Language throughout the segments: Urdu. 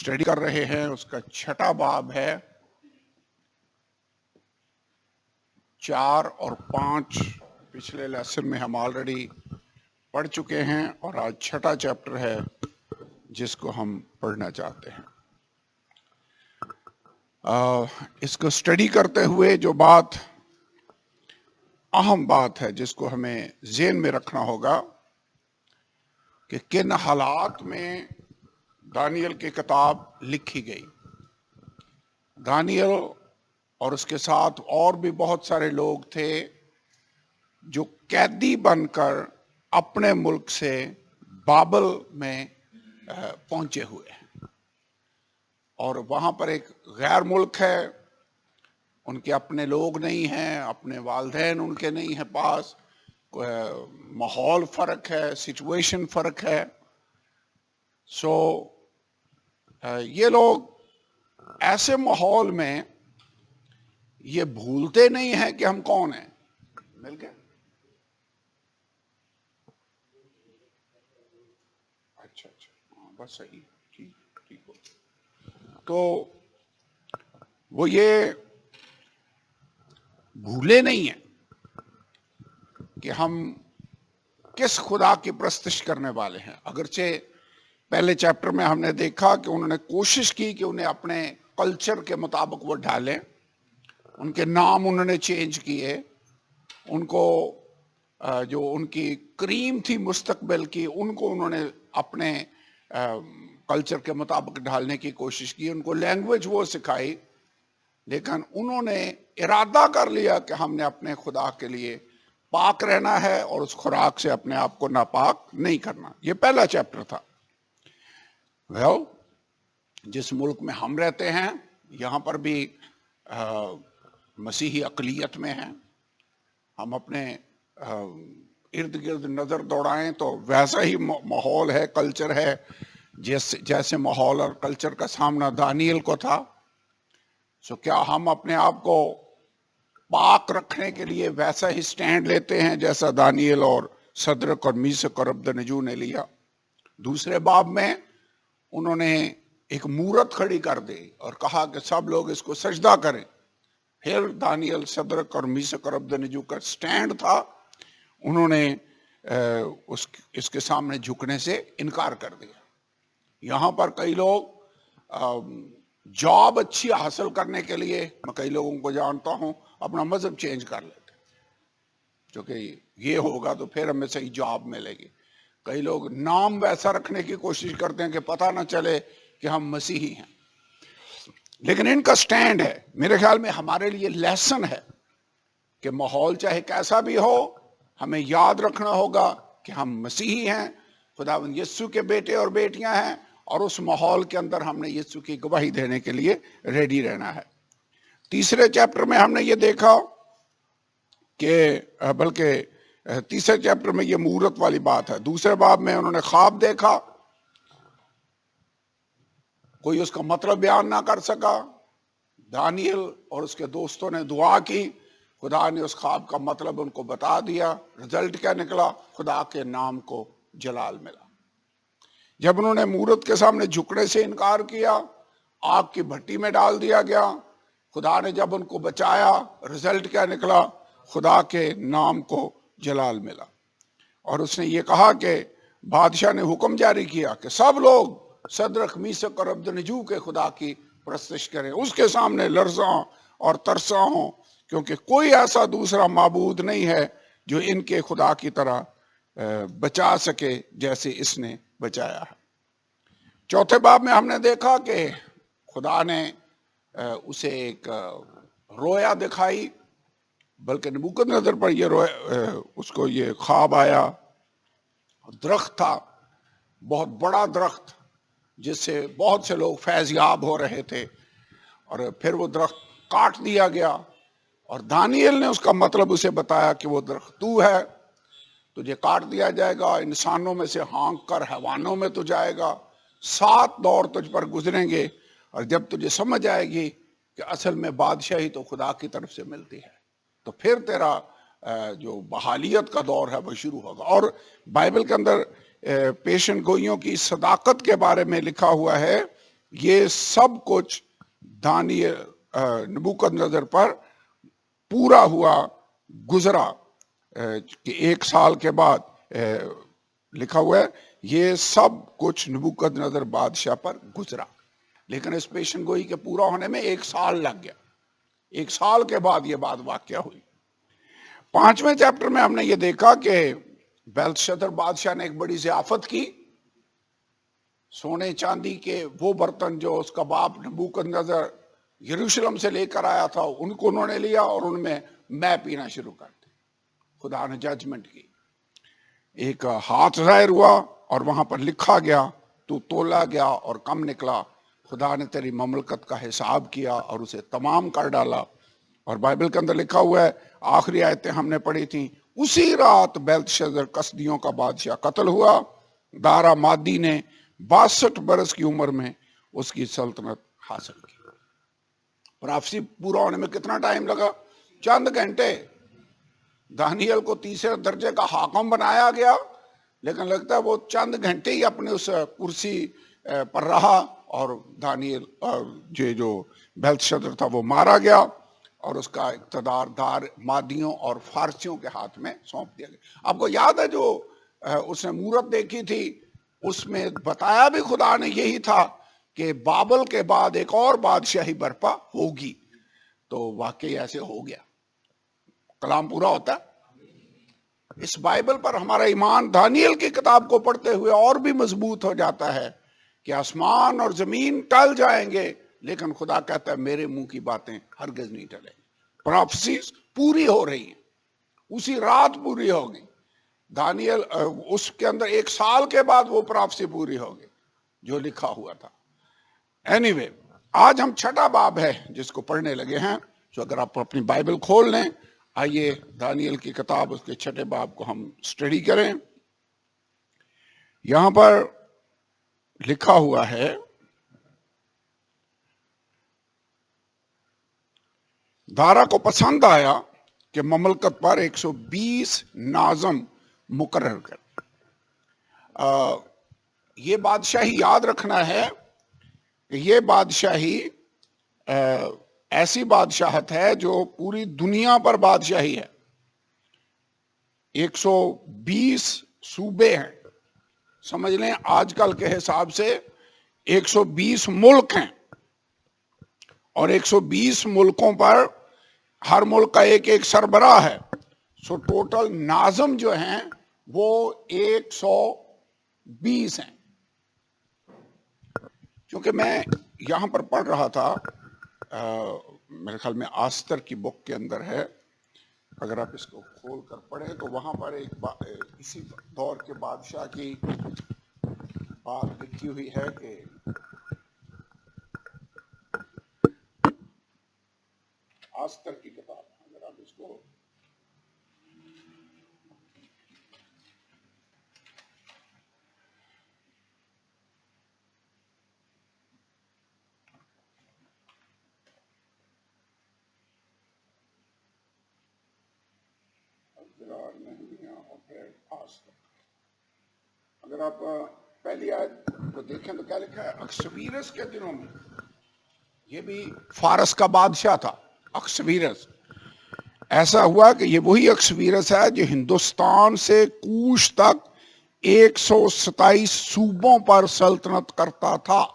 اسٹڈی کر رہے ہیں اس کا 6واں باب ہے۔ 4 اور 5 پچھلے لیسن میں ہم آلریڈی پڑھ چکے ہیں اور آج 6واں چیپٹر ہے جس کو ہم پڑھنا چاہتے ہیں۔ اس کو اسٹڈی کرتے ہوئے جو بات اہم بات ہے جس کو ہمیں ذہن میں رکھنا ہوگا کہ کن حالات میں دانیل کی کتاب لکھی گئی۔ دانیل اور اس کے ساتھ اور بھی بہت سارے لوگ تھے جو قیدی بن کر اپنے ملک سے بابل میں پہنچے ہوئے ہیں، اور وہاں پر ایک غیر ملک ہے، ان کے اپنے لوگ نہیں ہیں، اپنے والدین ان کے نہیں ہیں پاس، ماحول فرق ہے، سچویشن فرق ہے۔ یہ لوگ ایسے ماحول میں یہ بھولتے نہیں ہیں کہ ہم کون ہیں۔ مل گئے؟ اچھا بس صحیح، ٹھیک ہو۔ تو وہ یہ بھولے نہیں ہیں کہ ہم کس خدا کی پرستش کرنے والے ہیں۔ اگرچہ پہلے چیپٹر میں ہم نے دیکھا کہ انہوں نے کوشش کی کہ انہیں اپنے کلچر کے مطابق وہ ڈھالیں، ان کے نام انہوں نے چینج کیے، ان کو جو ان کی کریم تھی مستقبل کی ان کو انہوں نے اپنے کلچر کے مطابق ڈھالنے کی کوشش کی، ان کو لینگویج وہ سکھائی، لیکن انہوں نے ارادہ کر لیا کہ ہم نے اپنے خدا کے لیے پاک رہنا ہے اور اس خوراک سے اپنے آپ کو ناپاک نہیں کرنا۔ یہ پہلا چیپٹر تھا۔ جس ملک میں ہم رہتے ہیں یہاں پر بھی مسیحی اقلیت میں ہیں، ہم اپنے ارد گرد نظر دوڑائیں تو ویسا ہی ماحول ہے، کلچر ہے، جیسے ماحول اور کلچر کا سامنا دانیل کو تھا۔ کیا ہم اپنے آپ کو پاک رکھنے کے لیے ویسا ہی سٹینڈ لیتے ہیں جیسا دانیل اور صدرک اور میثق اور عبدنجو نے لیا؟ دوسرے باب میں انہوں نے ایک مورت کھڑی کر دی اور کہا کہ سب لوگ اس کو سجدہ کریں۔ پھر دانیل، صدرک اور میثق اور عبدنجو کا سٹینڈ تھا، انہوں نے اس کے سامنے جھکنے سے انکار کر دیا۔ یہاں پر کئی لوگ جاب اچھی حاصل کرنے کے لیے، میں کئی لوگوں کو جانتا ہوں، اپنا مذہب چینج کر لیتے کیونکہ یہ ہوگا تو پھر ہمیں صحیح جاب ملے گی۔ کئی لوگ نام ویسا رکھنے کی کوشش کرتے ہیں کہ پتہ نہ چلے کہ ہم مسیحی ہیں، لیکن ان کا سٹینڈ ہے۔ میرے خیال میں ہمارے لیے لیسن ہے کہ ماحول چاہے کیسا بھی ہو، ہمیں یاد رکھنا ہوگا کہ ہم مسیحی ہیں، خداوند یسوع کے بیٹے اور بیٹیاں ہیں، اور اس ماحول کے اندر ہم نے یسوع کی گواہی دینے کے لیے ریڈی رہنا ہے۔ تیسرے چیپٹر میں ہم نے یہ دیکھا کہ بلکہ تیسرے چیپٹر میں یہ مورت والی بات ہے۔ دوسرے باب میں انہوں نے خواب دیکھا، کوئی اس کا مطلب بیان نہ کر سکا۔ دانیل اور اس کے دوستوں نے دعا کی، خدا نے اس خواب کا مطلب ان کو بتا دیا۔ رزلٹ کیا نکلا؟ خدا کے نام کو جلال ملا۔ جب انہوں نے مورت کے سامنے جھکنے سے انکار کیا، آگ کی بھٹی میں ڈال دیا گیا۔ خدا نے جب ان کو بچایا، رزلٹ کیا نکلا؟ خدا کے نام کو جلال ملا۔ اور اس نے یہ کہا کہ بادشاہ نے حکم جاری کیا کہ سب لوگ صدرک، میثق اور عبدنجو کے خدا کی پرستش کریں، اس کے سامنے لرزاں اور ترساں ہوں، کیونکہ کوئی ایسا دوسرا معبود نہیں ہے جو ان کے خدا کی طرح بچا سکے جیسے اس نے بچایا ہے۔ چوتھے باب میں ہم نے دیکھا کہ خدا نے اسے ایک رویا دکھائی، بلکہ نبوکدنضر پر اس کو یہ خواب آیا۔ درخت تھا، بہت بڑا درخت، جس سے بہت سے لوگ فیض یاب ہو رہے تھے، اور پھر وہ درخت کاٹ دیا گیا، اور دانیل نے اس کا مطلب اسے بتایا کہ وہ درخت تو ہے، تجھے کاٹ دیا جائے گا، انسانوں میں سے ہانک کر حیوانوں میں تو جائے گا، 7 دور تجھ پر گزریں گے، اور جب تجھے سمجھ آئے گی کہ اصل میں بادشاہی تو خدا کی طرف سے ملتی ہے، تو پھر تیرا جو بحالیت کا دور ہے وہ شروع ہوگا۔ اور بائبل کے اندر پیشن گوئیوں کی صداقت کے بارے میں لکھا ہوا ہے یہ سب کچھ دانیل نبوکدنضر پر پورا ہوا گزرا کہ 1 سال کے بعد لکھا ہوا ہے یہ سب کچھ نبوکدنضر بادشاہ پر گزرا، لیکن اس پیشن گوئی کے پورا ہونے میں 1 سال لگ گیا. 1 سال کے بعد یہ بات واقعہ ہوئی. 5ویں چیپٹر میں ہم نے یہ دیکھا کہ بیلتشظر بادشاہ نے ایک بڑی ضیافت کی. سونے چاندی کے وہ برتن جو اس کا باپ نبوکدنضر یروشلم سے لے کر آیا تھا ان کو انہوں نے لیا اور ان میں پینا شروع کر دی. خدا نے ججمنٹ کی. ایک ہاتھ ظاہر ہوا اور وہاں پر لکھا گیا تو تولا گیا اور کم نکلا. خدا نے تیری مملکت کا حساب کیا اور اسے تمام کر ڈالا. اور بائبل کے اندر لکھا ہوا ہے، آخری آیتیں ہم نے پڑھی تھیں، اسی رات بیلتشظر کسدیوں کا بادشاہ قتل ہوا. دارا مادی نے 62 برس کی عمر میں اس کی سلطنت حاصل کی. پرافسی پورا ہونے میں کتنا ٹائم لگا؟ چند گھنٹے. دانیل کو 3 درجے کا حاکم بنایا گیا، لیکن لگتا ہے وہ چند گھنٹے ہی اپنے اس کرسی پر رہا اور دانیل جو بیلتشظر تھا وہ مارا گیا اور اس کا اقتدار دار مادیوں اور فارسیوں کے ہاتھ میں سونپ دیا گیا. آپ کو یاد ہے جو اس نے مورت دیکھی تھی، اس میں بتایا بھی خدا نے یہی تھا کہ بابل کے بعد ایک اور بادشاہی برپا ہوگی. تو واقعی ایسے ہو گیا، کلام پورا ہوتا ہے. اس بائبل پر ہمارا ایمان دانیل کی کتاب کو پڑھتے ہوئے اور بھی مضبوط ہو جاتا ہے کہ آسمان اور زمین ٹل جائیں گے لیکن خدا کہتا ہے میرے منہ کی باتیں ہرگز نہیں ٹلیں گی. پروفیسیز پوری ہو رہی ہیں، اسی رات پوری ہوگی. دانیل اس کے اندر 1 سال کے بعد وہ پروفیسی پوری ہوگی جو لکھا ہوا تھا. اینی آج ہم 6 باب ہے جس کو پڑھنے لگے ہیں. تو اگر آپ اپنی بائبل کھول لیں، آئیے دانیل کی کتاب اس کے 6 باب کو ہم سٹڈی کریں. یہاں پر لکھا ہوا ہے، دارا کو پسند آیا کہ مملکت پر 120 ناظم مقرر کر. یہ بادشاہی یاد رکھنا ہے کہ یہ بادشاہی ایسی بادشاہت ہے جو پوری دنیا پر بادشاہی ہے. 120 صوبے ہیں، سمجھ لیں آج کل کے حساب سے 120 ملک ہیں، اور 120 ملکوں پر ہر ملک کا ایک سربراہ ہے. سو ٹوٹل ناظم جو ہیں وہ 120 ہیں. کیونکہ میں یہاں پر پڑھ رہا تھا، میرے خیال میں آستر کی بک کے اندر ہے، اگر آپ اس کو کھول کر پڑھیں تو وہاں پر ایک اسی دور کے بادشاہ کی بات لکھی ہوئی ہے کہ آستر کی کتاب، اگر آپ اس کو اگر آپ پہلی آیت کو دیکھیں تو کیا لکھا ہے؟ اکسویرس کے دنوں میں، یہ بھی فارس کا بادشاہ تھا اکسویرس. ایسا ہوا کہ یہ وہی اکسویرس ہے جو ہندوستان سے کوش تک 127 صوبوں پر سلطنت کرتا تھا.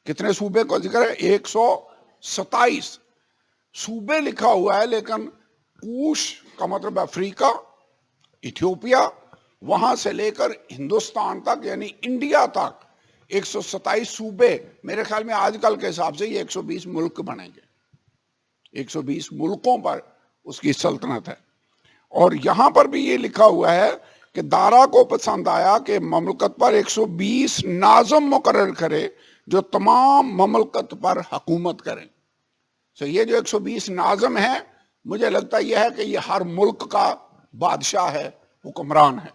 کتنے صوبے کو ذکر ہے؟ 127 صوبے لکھا ہوا ہے، لیکن کوش کا مطلب افریقہ، ایتھیوپیا، وہاں سے لے کر ہندوستان تک یعنی انڈیا تک 127 صوبے. میرے خیال میں آج کل کے حساب سے یہ 120 ملک بنیں گے. 120 ملکوں پر اس کی سلطنت ہے. اور یہاں پر بھی یہ لکھا ہوا ہے کہ دارا کو پسند آیا کہ مملکت پر 120 ناظم مقرر کرے جو تمام مملکت پر حکومت کریں. سو یہ جو 120 ناظم ہیں، مجھے لگتا یہ ہے کہ یہ ہر ملک کا بادشاہ ہے، حکمران ہے.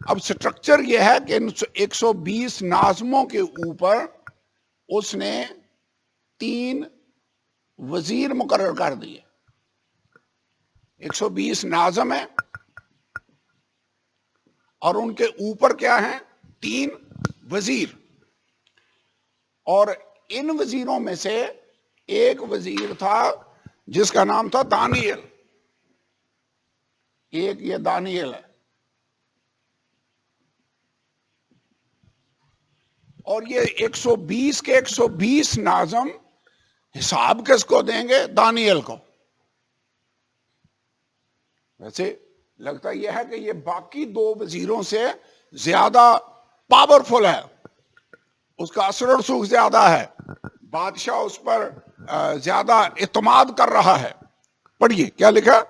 اب سٹرکچر یہ ہے کہ 120 ناظموں کے اوپر اس نے 3 وزیر مقرر کر دیے. 120 ناظم ہیں اور ان کے اوپر کیا ہیں؟ 3 وزیر. اور ان وزیروں میں سے ایک وزیر تھا جس کا نام تھا دانیل. ایک یہ دانیل ہے. اور یہ 120 کے 120 ناظم حساب کس کو دیں گے؟ دانیل کو. ویسے لگتا یہ ہے کہ یہ باقی دو وزیروں سے زیادہ پاورفل ہے، اس کا اثر و رسوخ زیادہ ہے، بادشاہ اس پر زیادہ اعتماد کر رہا ہے. پڑھیے کیا لکھا.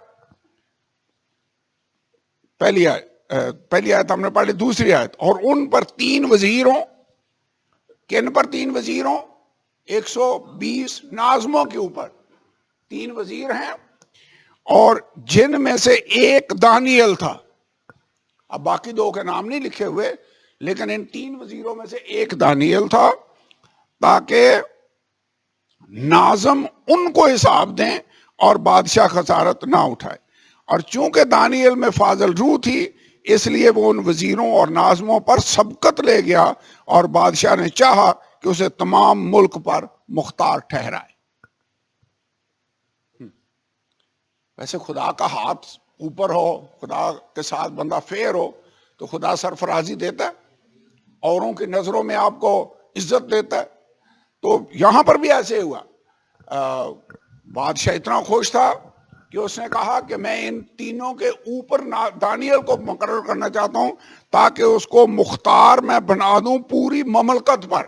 پہلی آیت ہم نے پڑھی. دوسری آیت، اور ان پر 3 وزیروں. کن پر 3 وزیروں؟ 120 ناظموں کے اوپر 3 وزیر ہیں، اور جن میں سے ایک دانیل تھا. اب باقی 2 کے نام نہیں لکھے ہوئے، لیکن ان 3 وزیروں میں سے ایک دانیل تھا، تاکہ ناظم ان کو حساب دیں اور بادشاہ خسارت نہ اٹھائے. اور چونکہ دانیل میں فاضل روح تھی، اس لیے وہ ان وزیروں اور ناظموں پر سبقت لے گیا، اور بادشاہ نے چاہا کہ اسے تمام ملک پر مختار ٹھہرائے. ویسے خدا کا ہاتھ اوپر ہو، خدا کے ساتھ بندہ فیر ہو، تو خدا سرفرازی دیتا ہے، اوروں کی نظروں میں آپ کو عزت دیتا ہے. تو یہاں پر بھی ایسے ہوا. بادشاہ اتنا خوش تھا کہ اس نے کہا کہ میں ان تینوں کے اوپر دانیل کو مقرر کرنا چاہتا ہوں، تاکہ اس کو مختار میں بنا دوں پوری مملکت پر.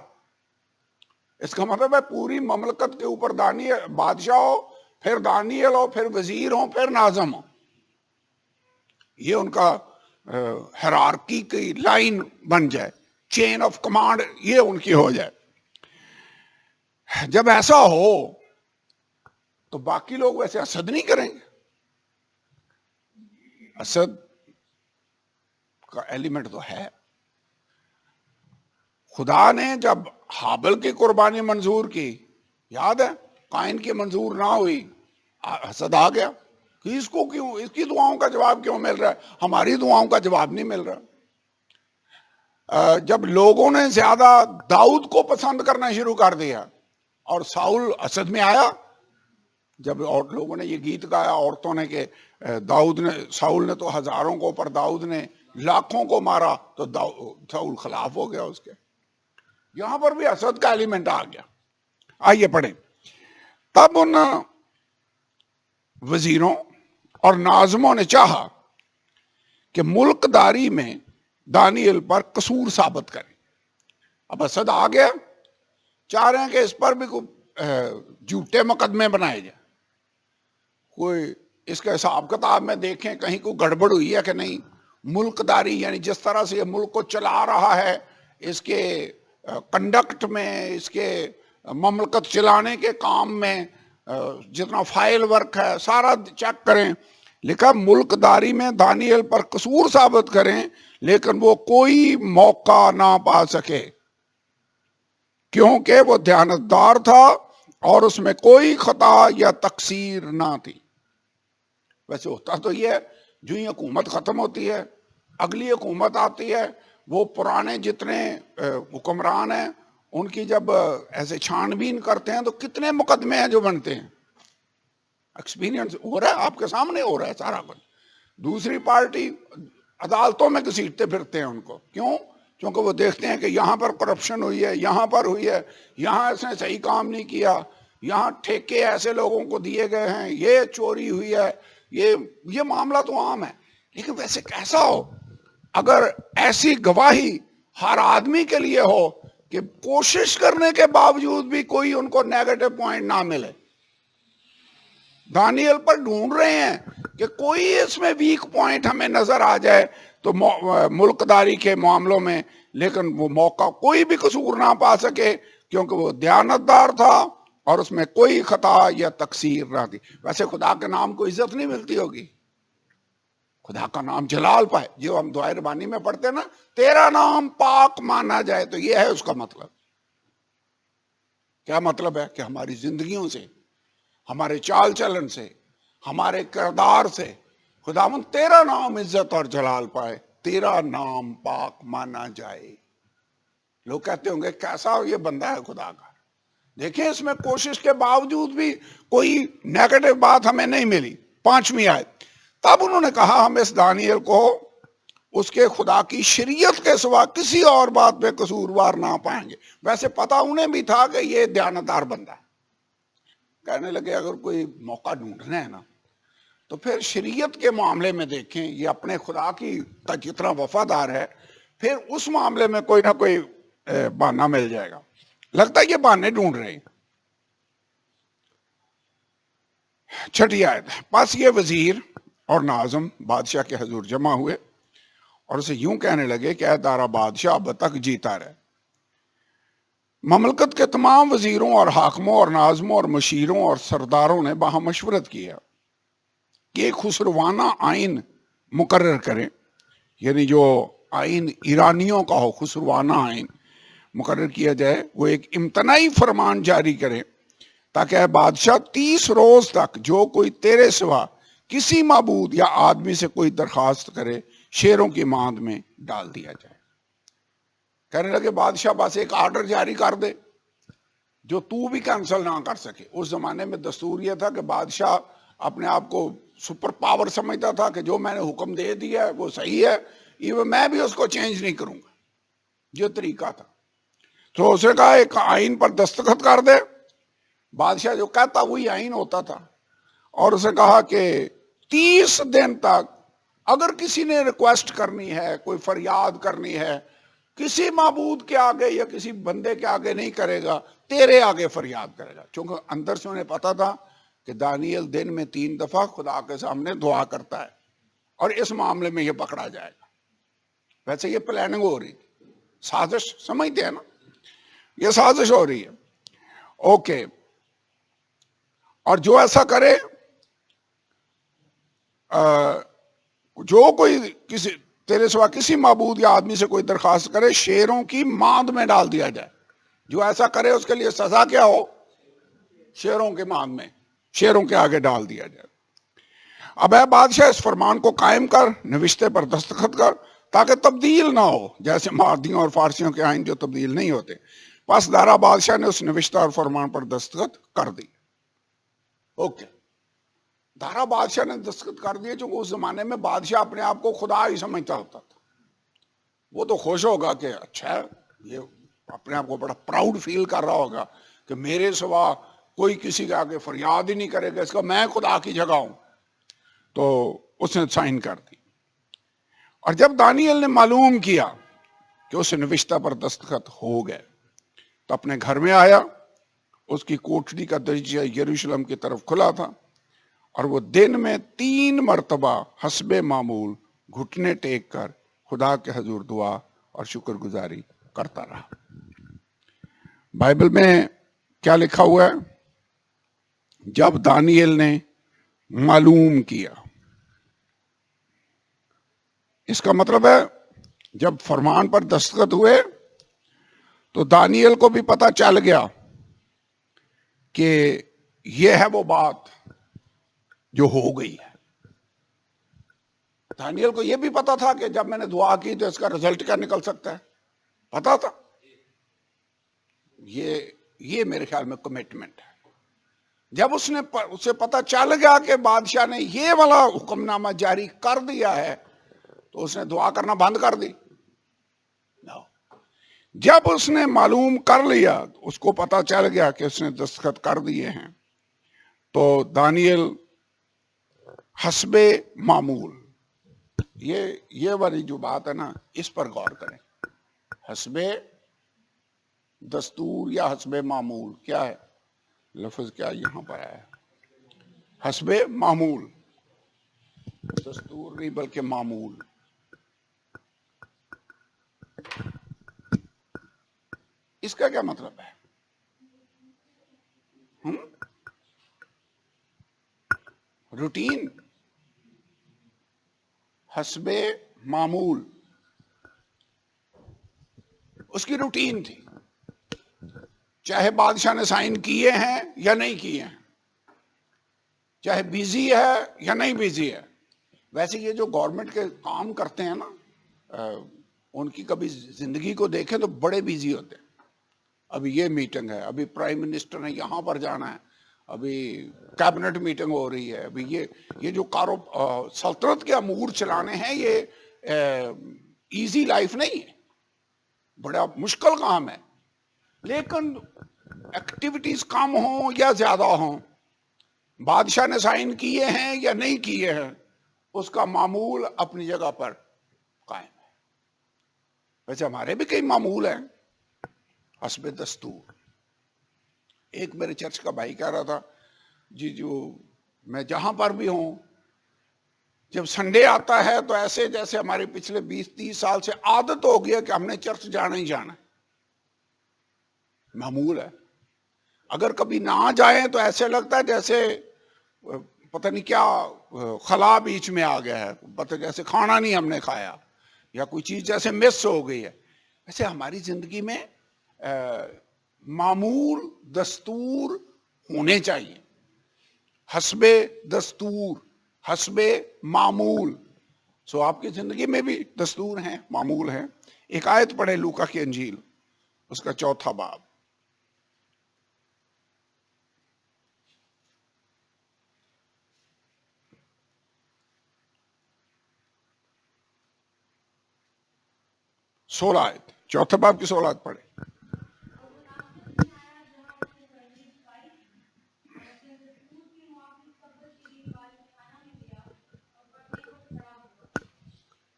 اس کا مطلب ہے پوری مملکت کے اوپر دانیل بادشاہ ہو، پھر دانیل ہو، پھر وزیر ہو، پھر ناظم ہو. یہ ان کا ہیرارکی کی لائن بن جائے، چین آف کمانڈ یہ ان کی ہو جائے. جب ایسا ہو تو باقی لوگ ویسے حسد نہیں کریں گے. حسد کا ایلیمنٹ تو ہے. خدا نے جب حابل کی قربانی منظور کی، یاد ہے، قائن کی منظور نہ ہوئی، حسد آ گیا کہ اس کو کیوں، اس کی دعاؤں کا جواب کیوں مل رہا ہے، ہماری دعاؤں کا جواب نہیں مل رہا. جب لوگوں نے زیادہ داؤد کو پسند کرنا شروع کر دیا اور ساؤل حسد میں آیا، جب اور لوگوں نے یہ گیت گایا عورتوں نے کہ ساؤل نے تو ہزاروں کو پر داؤد نے لاکھوں کو مارا، تو ساؤل خلاف ہو گیا اس کے. یہاں پر بھی حسد کا ایلیمنٹ آ گیا. آئیے پڑھیں. تب ان وزیروں اور ناظموں نے چاہا کہ ملک داری میں دانیل پر قصور ثابت کریں. اب حسد آ گیا، چاہ رہے ہیں کہ اس پر بھی جھوٹے مقدمے بنائے جائیں، کوئی اس کے حساب کتاب میں دیکھیں کہیں کوئی گڑبڑ ہوئی ہے کہ نہیں. ملک داری یعنی جس طرح سے یہ ملک کو چلا رہا ہے، اس کے کنڈکٹ میں، اس کے مملکت چلانے کے کام میں جتنا فائل ورک ہے سارا چیک کریں. لکھا ملک داری میں دانیل پر قصور ثابت کریں، لیکن وہ کوئی موقع نہ پا سکے، کیونکہ وہ دیانتدار تھا اور اس میں کوئی خطا یا تقصیر نہ تھی. ویسے ہوتا تو یہ جو ہی حکومت ختم ہوتی ہے، اگلی حکومت آتی ہے، وہ پرانے جتنے حکمران ہیں ان کی جب ایسے چھان بین کرتے ہیں تو کتنے مقدمے ہیں جو بنتے ہیں. ایکسپیرینس ہو رہا ہے، آپ کے سامنے ہو رہا ہے سارا کچھ. دوسری پارٹی عدالتوں میں گھسیٹتے پھرتے ہیں ان کو. کیوں؟ کیونکہ وہ دیکھتے ہیں کہ یہاں پر کرپشن ہوئی ہے، یہاں پر ہوئی ہے، یہاں اس نے صحیح کام نہیں کیا، یہاں ٹھیکے ایسے لوگوں کو دیے گئے ہیں، یہ چوری ہوئی ہے. یہ معاملہ تو عام ہے. لیکن ویسے کیسا ہو اگر ایسی گواہی ہر آدمی کے لیے ہو کہ کوشش کرنے کے باوجود بھی کوئی ان کو نیگیٹو پوائنٹ نہ ملے. دانیل پر ڈھونڈ رہے ہیں کہ کوئی اس میں ویک پوائنٹ ہمیں نظر آ جائے تو ملک داری کے معاملوں میں، لیکن وہ موقع کوئی بھی قصور نہ پا سکے، کیونکہ وہ دیانتدار تھا اور اس میں کوئی خطا یا تقصیر نہ تھی. ویسے خدا کے نام کو عزت نہیں ملتی ہوگی، خدا کا نام جلال پائے، جو ہم دعائے ربانی میں پڑھتے ہیں نا، تیرا نام پاک مانا جائے، تو یہ ہے اس کا مطلب. کیا مطلب ہے؟ کہ ہماری زندگیوں سے، ہمارے چال چلن سے، ہمارے کردار سے خداوند تیرا نام عزت اور جلال پائے، تیرا نام پاک مانا جائے. لوگ کہتے ہوں گے کیسا یہ بندہ ہے خدا کا. دیکھیں اس میں کوشش کے باوجود بھی کوئی نیگیٹو بات ہمیں نہیں ملی. 5ویں آیت. تب انہوں نے کہا ہم اس دانیل کو اس کے خدا کی شریعت کے سوا کسی اور بات پہ قصوروار نہ پائیں گے. ویسے پتا انہیں بھی تھا کہ یہ دیانتدار بندہ ہے. کہنے لگے اگر کوئی موقع ڈھونڈنا ہے نا تو پھر شریعت کے معاملے میں دیکھیں یہ اپنے خدا کی جتنا وفادار ہے پھر اس معاملے میں کوئی نہ کوئی بہانہ مل جائے گا. لگتا ہے یہ بہانے ڈھونڈ رہے ہیں. 6 آیت. پس یہ وزیر اور ناظم بادشاہ کے حضور جمع ہوئے اور اسے یوں کہنے لگے کہ اے دارا بادشاہ اب تک جیتا رہے. مملکت کے تمام وزیروں اور حاکموں اور ناظموں اور مشیروں اور سرداروں نے باہم مشورت کیا کہ ایک خسروانہ آئین مقرر کریں، یعنی جو آئین ایرانیوں کا ہو، خسروانہ آئین مقرر کیا جائے. وہ ایک امتناعی فرمان جاری کرے تاکہ اے بادشاہ 30 روز تک جو کوئی تیرے سوا کسی معبود یا آدمی سے کوئی درخواست کرے شیروں کی ماند میں ڈال دیا جائے. کہنے لگے بادشاہ بس ایک آرڈر جاری کر دے جو تو بھی کینسل نہ کر سکے. اس زمانے میں دستور یہ تھا کہ بادشاہ اپنے آپ کو سپر پاور سمجھتا تھا کہ جو میں نے حکم دے دیا ہے وہ صحیح ہے، ایون میں بھی اس کو چینج نہیں کروں گا. یہ طریقہ تھا. تو اس نے کہا ایک آئین پر دستخط کر دے. بادشاہ جو کہتا وہی آئین ہوتا تھا. اور اسے کہا کہ 30 دن تک اگر کسی نے ریکویسٹ کرنی ہے، کوئی فریاد کرنی ہے، کسی معبود کے آگے یا کسی بندے کے آگے نہیں کرے گا، تیرے آگے فریاد کرے گا. چونکہ اندر سے انہیں پتا تھا کہ دانیل دن میں 3 دفعہ خدا کے سامنے دعا کرتا ہے اور اس معاملے میں یہ پکڑا جائے گا. ویسے یہ پلاننگ ہو رہی تھی، سازش سمجھتے ہیں نا، یہ سازش ہو رہی ہے. اوکے. اور جو ایسا کرے جو کوئی کسی تیرے سوا کسی معبود یا آدمی سے کوئی درخواست کرے شیروں کی ماند میں ڈال دیا جائے. جو ایسا کرے اس کے لیے سزا کیا ہو؟ شیروں کے ماند میں، شیروں کے آگے ڈال دیا جائے. اب اے بادشاہ اس فرمان کو قائم کر، نوشتے پر دستخط کر تاکہ تبدیل نہ ہو، جیسے مادیوں اور فارسیوں کے آئین جو تبدیل نہیں ہوتے. پس دارا بادشاہ نے اس نوشتہ اور فرمان پر دستخط کر دی. اوکے. دارا بادشاہ نے دستخط کر دیے چونکہ اس زمانے میں بادشاہ اپنے آپ کو خدا ہی سمجھتا ہوتا تھا. وہ تو خوش ہوگا کہ اچھا یہ اپنے آپ کو بڑا پراؤڈ فیل کر رہا ہوگا کہ میرے سوا کوئی کسی کے آگے فریاد ہی نہیں کرے گا، اس کا میں خدا کی جگہ ہوں. تو اس نے سائن کر دی. اور جب دانیل نے معلوم کیا کہ اس نوشتہ پر دستخط ہو گئے تو اپنے گھر میں آیا. اس کی کوٹڑی کا دروازہ یروشلم کی طرف کھلا تھا اور وہ دن میں 3 مرتبہ حسب معمول گھٹنے ٹیک کر خدا کے حضور دعا اور شکر گزاری کرتا رہا. بائبل میں کیا لکھا ہوا ہے؟ جب دانیل نے معلوم کیا، اس کا مطلب ہے جب فرمان پر دستخط ہوئے تو دانیل کو بھی پتا چل گیا کہ یہ ہے وہ بات جو ہو گئی ہے. دانیل کو یہ بھی پتا تھا کہ جب میں نے دعا کی تو اس کا رزلٹ کیا نکل سکتا ہے، پتا تھا. یہ میرے خیال میں کمٹمنٹ ہے. جب اسے پتا چل گیا کہ بادشاہ نے یہ والا حکم نامہ جاری کر دیا ہے تو اس نے دعا کرنا بند کر دی. جب اس نے معلوم کر لیا، اس کو پتا چل گیا کہ اس نے دستخط کر دیے ہیں، تو دانیل حسب معمول، یہ والی جو بات ہے نا اس پر غور کریں. حسب دستور یا حسب معمول کیا ہے؟ لفظ کیا یہاں پر آیا ہے؟ حسب معمول، دستور نہیں بلکہ معمول. اس کا کیا مطلب ہے؟ روٹین، حسب معمول اس کی روٹین تھی، چاہے بادشاہ نے سائن کیے ہیں یا نہیں کیے ہیں، چاہے بیزی ہے یا نہیں بیزی ہے. ویسے یہ جو گورنمنٹ کے کام کرتے ہیں نا ان کی کبھی زندگی کو دیکھیں تو بڑے بیزی ہوتے ہیں. ابھی یہ میٹنگ ہے, ابھی پرائم منسٹر نے یہاں پر جانا ہے, ابھی کیبنٹ میٹنگ ہو رہی ہے, ابھی یہ جو سلطنت کے امور چلانے ہیں یہ ایزی لائف نہیں ہے, بڑا مشکل کام ہے. لیکن ایکٹیویٹیز کم ہوں یا زیادہ ہوں, بادشاہ نے سائن کیے ہیں یا نہیں کیے ہیں, اس کا معمول اپنی جگہ پر قائم ہے. ویسے ہمارے بھی کئی معمول ہیں حسب دستور. ایک میرے چرچ کا بھائی کہہ رہا تھا, جی جو میں جہاں پر بھی ہوں, جب سنڈے آتا ہے تو ایسے جیسے ہمارے پچھلے 20-30 سال سے عادت ہو گیا کہ ہم نے چرچ جانا ہی جانا ہے, معمول ہے. اگر کبھی نہ جائیں تو ایسے لگتا ہے جیسے پتہ نہیں کیا خلا بیچ میں آ گیا ہے, پتہ جیسے کھانا نہیں ہم نے کھایا یا کوئی چیز جیسے مس ہو گئی ہے. ایسے ہماری زندگی میں معمول دستور ہونے چاہیے, حسب دستور, حسب معمول. سو آپ کی زندگی میں بھی دستور ہیں, معمول ہیں. ایک آیت پڑھے لوکا کی انجیل, اس کا 4 باب. سولہ آیت, 4 باب کی 16 آیت پڑھے.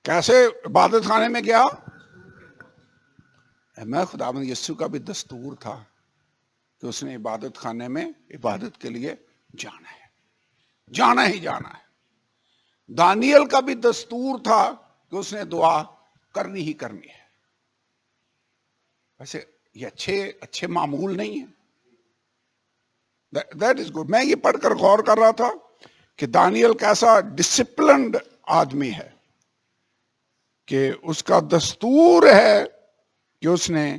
کیسے عبادت خانے میں گیا؟ میں خداوند یسوع کا بھی دستور تھا کہ اس نے عبادت خانے میں عبادت کے لیے جانا ہے, جانا ہی جانا ہے. دانیل کا بھی دستور تھا کہ اس نے دعا کرنی ہی کرنی ہے. ویسے یہ اچھے معمول نہیں ہیں. That is good. میں یہ پڑھ کر غور کر رہا تھا کہ دانیل کیسا ڈسپلنڈ آدمی ہے کہ اس کا دستور ہے کہ اس نے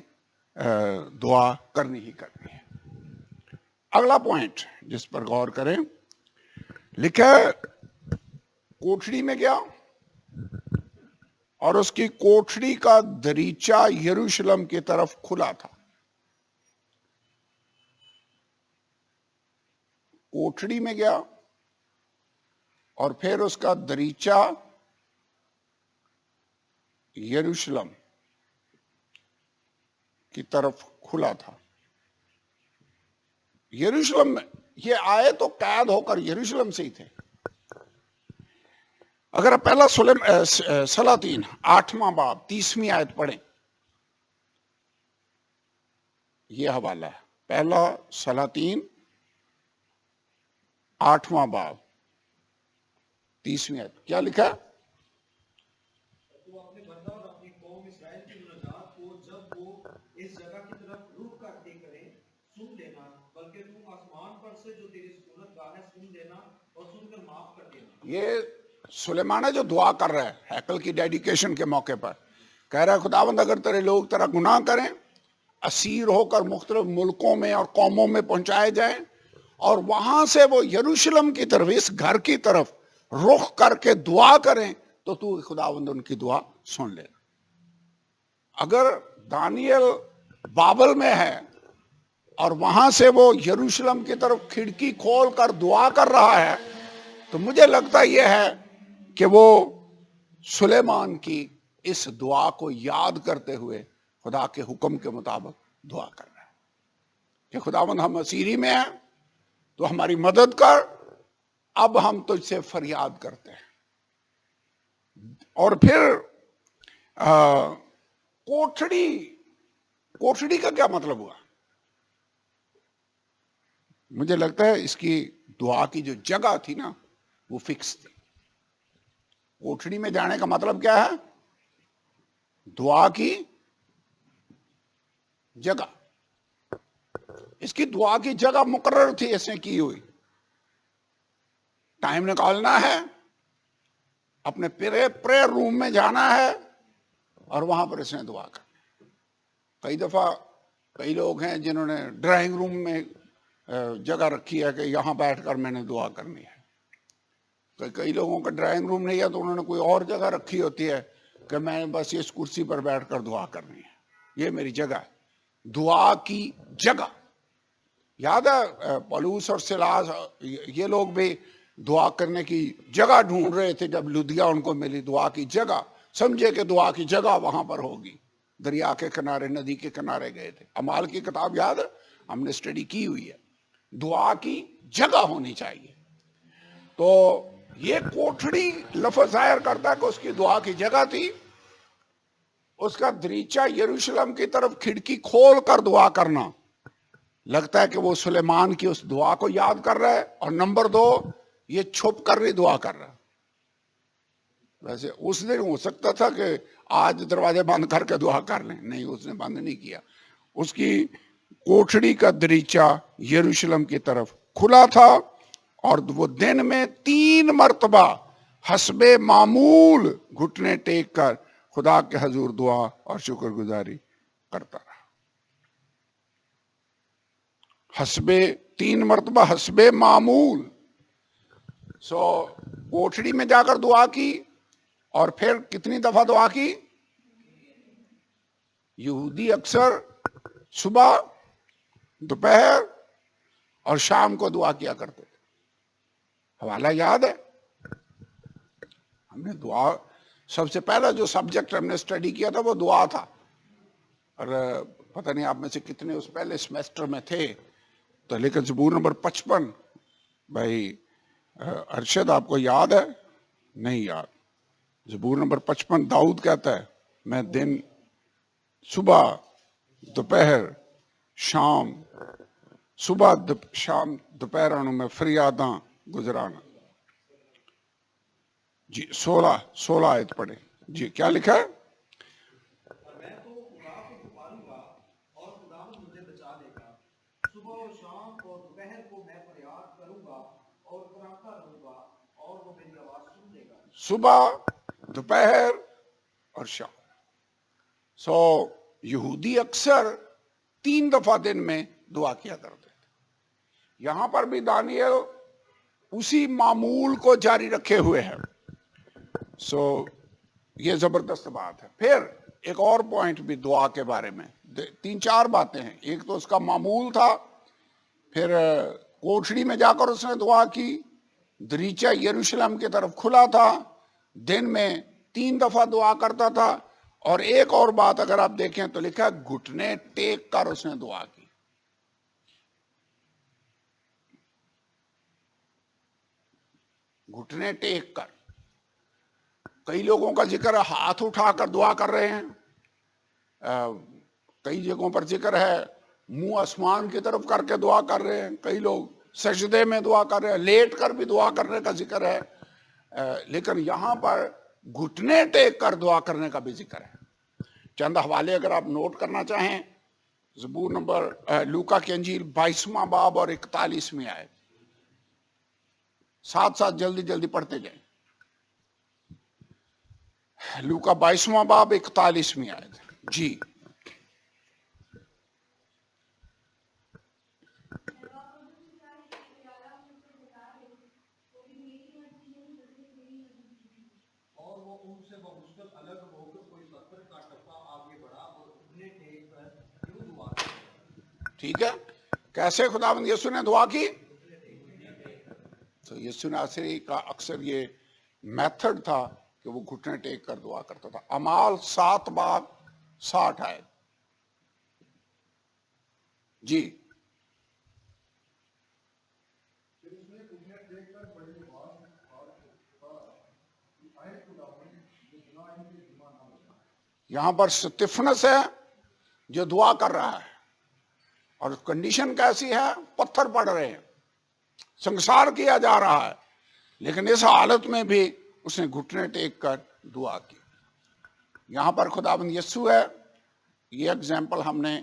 دعا کرنی ہی کرنی ہے. اگلا پوائنٹ جس پر غور کریں, لکھا ہے کوٹھڑی میں گیا اور اس کی کوٹھڑی کا دریچہ یروشلم کی طرف کھلا تھا. کوٹھڑی میں گیا اور پھر اس کا دریچہ یروشلم کی طرف کھلا تھا. یروشلم میں یہ آئے تو قید ہو کر یروشلم سے ہی تھے. اگر آپ پہلا سلاطین 8واں باب 30ویں آیت پڑھیں, یہ حوالہ ہے. پہلا سلاطین 8واں باب 30ویں آیت, کیا لکھا ہے؟ تو اپنے بندہ اور اپنی قوم اسرائیل کی مناجات کو جب وہ اس جگہ کی طرف رخ کرتے کریں سن لینا, بلکہ تم آسمان پر سے جو تیری سکونت گاہ ہے سن لینا اور سن کر معاف کر دینا. یہ سلیمان ہے جو دعا کر رہا ہے ہیکل کی ڈیڈیکیشن کے موقع پر, کہہ رہا ہے خداوند اگر تیرے لوگ تیرا گناہ کریں, اسیر ہو کر مختلف ملکوں میں اور قوموں میں پہنچائے جائیں, اور وہاں سے وہ یروشلم کی طرف اس گھر کی طرف رخ کر کے دعا کریں, تو خداوند ان کی دعا سن لینا. اگر دانیل بابل میں ہے اور وہاں سے وہ یروشلم کی طرف کھڑکی کھول کر دعا کر رہا ہے, تو مجھے لگتا یہ ہے کہ وہ سلیمان کی اس دعا کو یاد کرتے ہوئے خدا کے حکم کے مطابق دعا کر رہا ہے کہ خداوند ہم اسیری میں ہیں تو ہماری مدد کر, اب ہم تجھ سے فریاد کرتے ہیں. اور پھر کوٹھڑی کا کیا مطلب ہوا؟ مجھے لگتا ہے اس کی دعا کی جو جگہ تھی نا وہ فکس تھی. کوٹھڑی میں جانے کا مطلب کیا ہے؟ دعا کی جگہ. اس کی دعا کی جگہ مقرر تھی اس نے کی ہوئی. ٹائم نکالنا ہے, اپنے پریئر روم میں جانا ہے اور وہاں پر اس نے دعا کرنا. کئی دفعہ کئی لوگ ہیں جنہوں نے ڈرائنگ روم میں جگہ رکھی ہے کہ یہاں بیٹھ کر میں نے دعا کرنی ہے. کئی لوگوں کا ڈرائنگ روم نہیں ہے تو انہوں نے کوئی اور جگہ رکھی ہوتی ہے کہ میں بس اس کرسی پر بیٹھ کر دعا کرنی ہے، یہ میری جگہ ہے، دعا کی جگہ. یاد ہے پولوس اور سلاس یہ لوگ بھی دعا کرنے کی جگہ ڈھونڈ رہے تھے. جب لدیا ان کو ملی دعا کی جگہ، سمجھے کہ دعا کی جگہ وہاں پر ہوگی. دریا کے کنارے، ندی کے کنارے گئے تھے. اعمال کی کتاب یاد ہے، ہم نے اسٹڈی کی ہوئی ہے. دعا کی جگہ ہونی چاہیے. تو یہ کوٹھڑی لفظ ظاہر کرتا ہے کہ اس کی دعا کی جگہ تھی. اس کا دریچہ یروشلم کی طرف کھڑکی کھول کر دعا کرنا، لگتا ہے کہ وہ سلیمان کی اس دعا کو یاد کر رہا ہے. اور نمبر 2، یہ چھپ کر بھی دعا کر رہا. ویسے اس دن ہو سکتا تھا کہ آج دروازے بند کر کے دعا کر لیں، نہیں، اس نے بند نہیں کیا. اس کی کوٹھڑی کا دریچہ یروشلم کی طرف کھلا تھا، اور وہ دن میں 3 مرتبہ حسب معمول گھٹنے ٹیک کر خدا کے حضور دعا اور شکر گزاری کرتا رہا. 3 مرتبہ حسب معمول. کوٹھڑی میں جا کر دعا کی، اور پھر کتنی دفعہ دعا کی؟ یہودی اکثر صبح، دوپہر اور شام کو دعا کیا کرتے تھے. حوالہ یاد ہے؟ ہم نے دعا، سب سے پہلا جو سبجیکٹ ہم نے اسٹڈی کیا تھا وہ دعا تھا. اور پتہ نہیں آپ میں سے کتنے اس پہلے سیمیسٹر میں تھے. تو لیکن زبور نمبر 55، بھائی ارشد آپ کو یاد ہے؟ نہیں یاد. زبور نمبر 55 داؤد کہتا ہے، میں دن، صبح، دوپہر، شام، صبح شام دوپہرانوں میں فریاداں گزرانا. جی 16 آیت پڑھیں. جی کیا لکھا ہے؟ اور میں تو خدا کو پکاروں گا اور خدا مجھے بچا لے گا. صبح اور شام اور دوپہر کو میں فریاد کروں گا اور کراتا رہوں گا اور وہ میری آواز سن لے گا. صبح، دوپہر اور شام. یہودی اکثر 3 دفعہ دن میں دعا کیا کرتے تھے. یہاں پر بھی دانیل اسی معمول کو جاری رکھے ہوئے ہے. یہ زبردست بات ہے. پھر ایک اور پوائنٹ بھی دعا کے بارے میں، 3-4 باتیں ہیں. ایک تو اس کا معمول تھا، پھر کوٹھڑی میں جا کر اس نے دعا کی، دریچہ یروشلم کی طرف کھلا تھا، دن میں 3 دفعہ دعا کرتا تھا. اور ایک اور بات اگر آپ دیکھیں تو لکھا ہے گھٹنے ٹیک کر اس نے دعا کی. گھٹنے ٹیک کر. کئی لوگوں کا ذکر ہے ہاتھ اٹھا کر دعا کر رہے ہیں. کئی جگہوں پر ذکر ہے منہ آسمان کی طرف کر کے دعا کر رہے ہیں. کئی لوگ سجدے میں دعا کر رہے ہیں، لیٹ کر بھی دعا کرنے کا ذکر ہے. لیکن یہاں پر گھٹنے ٹیک کر دعا کرنے کا بھی ذکر ہے. چند حوالے اگر آپ نوٹ کرنا چاہیں، زبور نمبر لوکا کی انجیل 22واں باب اور 41ویں آیت. ساتھ جلدی جلدی پڑھتے جائیں. لوکا 22واں باب 41ویں آیت. جی اور وہ ان سے بمشکل الگ ہو کر کوئی پتھر کا ٹپا آگے بڑھا اور گھٹنے ٹیک کر یوں دعا کی. ٹھیک ہے. کیسے خداوند یسوع نے دعا کی؟ تو یسوع ناصری کا اکثر یہ میتھڈ تھا کہ وہ گھٹنے ٹیک کر دعا کرتا تھا. اعمال 7 باب 60 آیت. جی یہاں پر سٹیفنس ہے جو دعا کر رہا ہے، اور کنڈیشن کیسی ہے؟ پتھر پڑ رہے ہیں، سنسار کیا جا رہا ہے، لیکن اس حالت میں بھی اس نے گھٹنے ٹیک کر دعا کی. یہاں پر خداوند یسوع ہے. یہ اگزامپل ہم نے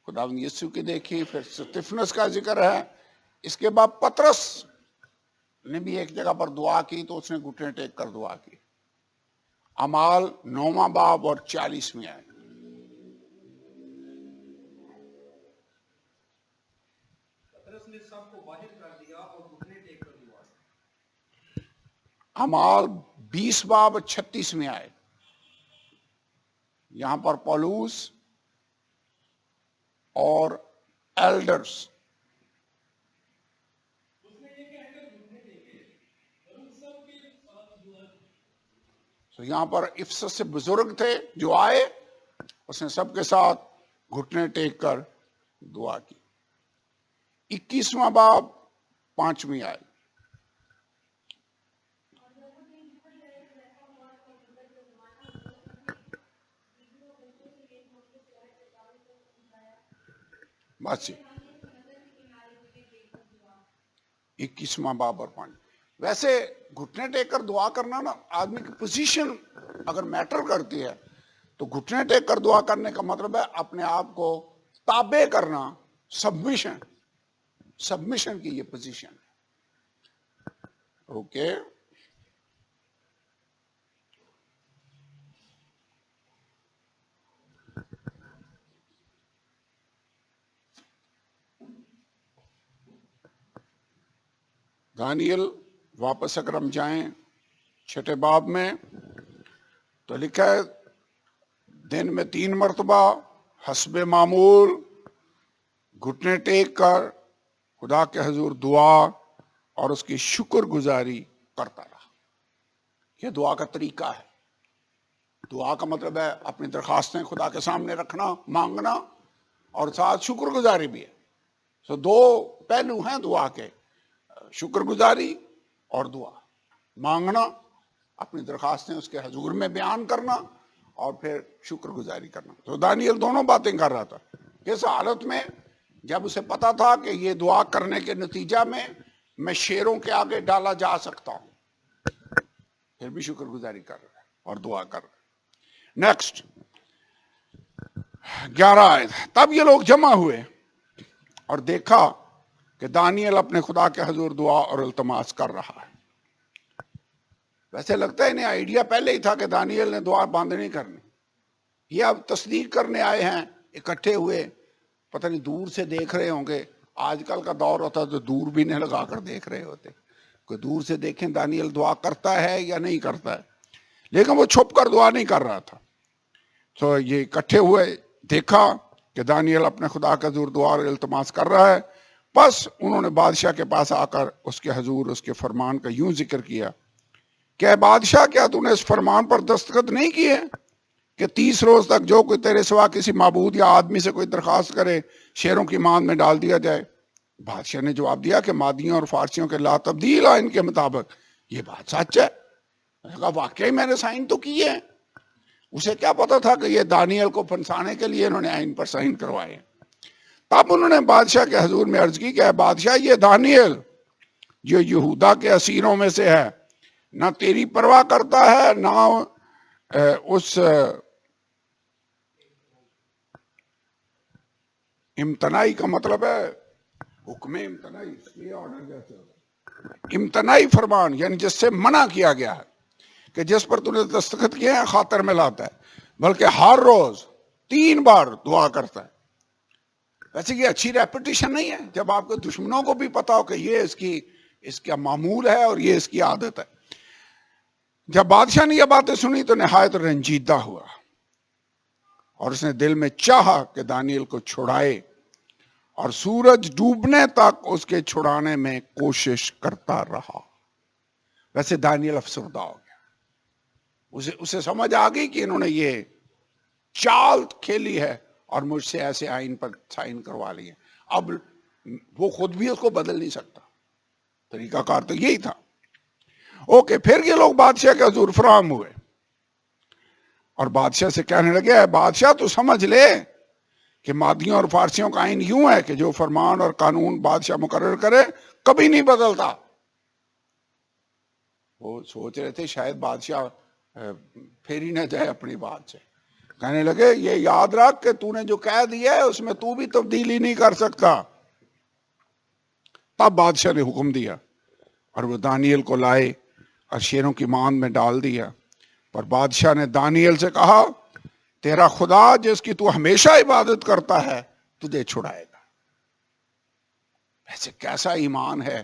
خداوند یسوع کی دیکھی. پھر سٹیفنس کا ذکر ہے. اس کے بعد پترس نے بھی ایک جگہ پر دعا کی تو اس نے گھٹنے ٹیک کر دعا کی. اعمال 9واں باب اور 40ویں آیت. پترس نے سب کو باہر کر دیا اور گھٹنے ٹیک کر دعا کی. اعمال 20 باب 36ویں آیت. یہاں پر پولوس اور ایلڈرز، تو یہاں پر افسس سے بزرگ تھے جو آئے، اس نے سب کے ساتھ گھٹنے ٹیک کر دعا کی۔ 21واں باب 5ویں آیت۔ بس 21واں باب اور 5۔ ویسے گھٹنے ٹیک کر دعا کرنا نا، آدمی کی پوزیشن اگر میٹر کرتی ہے تو گھٹنے ٹیک کر دعا کرنے کا مطلب ہے اپنے آپ کو تابع کرنا، سبمیشن کی یہ پوزیشن ہے۔ اوکے، دانیل واپس اگر ہم جائیں 6 باب میں تو لکھا ہے دن میں 3 مرتبہ حسب معمول گھٹنے ٹیک کر خدا کے حضور دعا اور اس کی شکر گزاری کرتا رہا۔ یہ دعا کا طریقہ ہے۔ دعا کا مطلب ہے اپنی درخواستیں خدا کے سامنے رکھنا، مانگنا، اور ساتھ شکر گزاری بھی ہے۔ تو 2 پہلو ہیں دعا کے، شکر گزاری اور دعا۔ مانگنا، اپنی درخواستیں اس کے حضور میں بیان کرنا، اور پھر شکر گزاری کرنا۔ تو دانیل دونوں باتیں کر رہا تھا۔ اس حالت میں جب اسے پتا تھا کہ یہ دعا کرنے کے نتیجہ میں شیروں کے آگے ڈالا جا سکتا ہوں، پھر بھی شکر گزاری کر رہا ہے اور دعا کر رہا ہے۔ نیکسٹ 11 آیت۔ تب یہ لوگ جمع ہوئے اور دیکھا کہ دانیل اپنے خدا کے حضور دعا اور التماس کر رہا ہے۔ ویسے لگتا ہے انہیں آئیڈیا پہلے ہی تھا کہ دانیل نے دعا بند نہیں کرنی، یہ اب تصدیق کرنے آئے ہیں، اکٹھے ہوئے، پتہ نہیں دور سے دیکھ رہے ہوں گے۔ آج کل کا دور ہوتا تو دور بھی نہیں لگا کر دیکھ رہے ہوتے، کوئی دور سے دیکھیں دانیل دعا کرتا ہے یا نہیں کرتا ہے، لیکن وہ چھپ کر دعا نہیں کر رہا تھا۔ تو یہ اکٹھے ہوئے، دیکھا کہ دانیل اپنے خدا کے حضور دعا اور التماس کر رہا ہے۔ پس انہوں نے بادشاہ کے پاس آ کر اس کے حضور اس کے فرمان کا یوں ذکر کیا کہ اے بادشاہ، کیا تو نے اس فرمان پر دستخط نہیں کیے کہ 30 روز تک جو کوئی تیرے سوا کسی معبود یا آدمی سے کوئی درخواست کرے شیروں کی ماند میں ڈال دیا جائے؟ بادشاہ نے جواب دیا کہ مادیوں اور فارسیوں کے لا تبدیل آئین کے مطابق یہ بات سچ ہے۔ میں نے کہا واقعی میں نے سائن تو کیے ہیں۔ اسے کیا پتا تھا کہ یہ دانیل کو پھنسانے کے لیے انہوں نے آئین پر سائن کروائے۔ تب انہوں نے بادشاہ کے حضور میں عرض کی کہ اے بادشاہ، یہ دانیل جو یہودا کے اسیروں میں سے ہے، نہ تیری پرواہ کرتا ہے، نہ اس امتناعی کا مطلب ہے حکم امتناعی، یہ آرڈر جیسے امتناعی فرمان، یعنی جس سے منع کیا گیا ہے کہ جس پر تو نے دستخط کیے ہیں خاطر میں لاتا ہے، بلکہ ہر روز 3 بار دعا کرتا ہے۔ ویسے یہ اچھی ریپوٹیشن نہیں ہے جب آپ کے دشمنوں کو بھی پتا ہو کہ یہ اس کا معمول ہے اور یہ اس کی عادت ہے۔ جب بادشاہ نے یہ باتیں سنی تو نہایت رنجیدہ ہوا، اور اس نے دل میں چاہا کہ دانیل کو چھڑائے، اور سورج ڈوبنے تک اس کے چھڑانے میں کوشش کرتا رہا۔ ویسے دانیل افسردہ ہو گیا، اسے سمجھ آ گئی کہ انہوں نے یہ چال کھیلی ہے اور مجھ سے ایسے آئین پر سائن کروا لیے۔ اب وہ خود بھی اس کو بدل نہیں سکتا، طریقہ کار تو یہی تھا۔ اوکے، پھر یہ لوگ بادشاہ کے حضور فراہم ہوئے اور بادشاہ سے کہنے لگے اے بادشاہ، تو سمجھ لے کہ مادیوں اور فارسیوں کا آئین یوں ہے کہ جو فرمان اور قانون بادشاہ مقرر کرے کبھی نہیں بدلتا۔ وہ سوچ رہے تھے شاید بادشاہ پھر ہی نہ جائے اپنی بات سے۔ کہنے لگے یہ یاد رکھ کہ تو نے جو کہہ دیا ہے اس میں تو بھی تبدیلی نہیں کر سکتا۔ تب بادشاہ نے حکم دیا اور وہ دانیل کو لائے اور شیروں کی ماند میں ڈال دیا۔ پر بادشاہ نے دانیل سے کہا تیرا خدا جس کی تو ہمیشہ عبادت کرتا ہے تجھے چھڑائے گا۔ ایسے کیسا ایمان ہے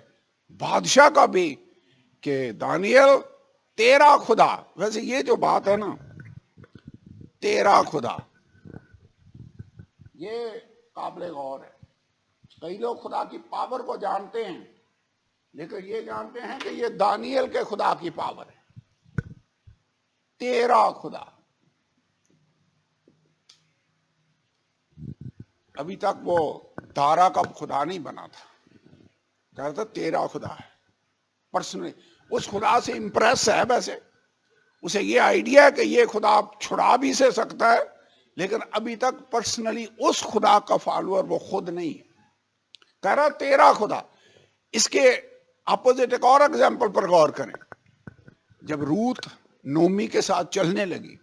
بادشاہ کا بھی کہ دانیل تیرا خدا۔ ویسے یہ جو بات ہے نا، تیرا خدا. یہ قابل غور ہے. کئی لوگ خدا کی پاور کو جانتے ہیں لیکن یہ جانتے ہیں کہ یہ دانیل کے خدا کی پاور ہے. تیرا خدا. ابھی تک وہ دارا کا خدا نہیں بنا تھا, کہتا تیرا خدا ہے. پرسنلی اس خدا سے امپریس ہے. ویسے اسے یہ آئیڈیا ہے کہ یہ خدا چھڑا بھی سے سکتا ہے, لیکن ابھی تک پرسنلی اس خدا کا فالوور وہ خود نہیں ہے. کہہ رہا تیرا خدا. اس کے اپوزٹ ایک اور ایگزامپل پر غور کریں. جب روت نومی کے ساتھ چلنے لگی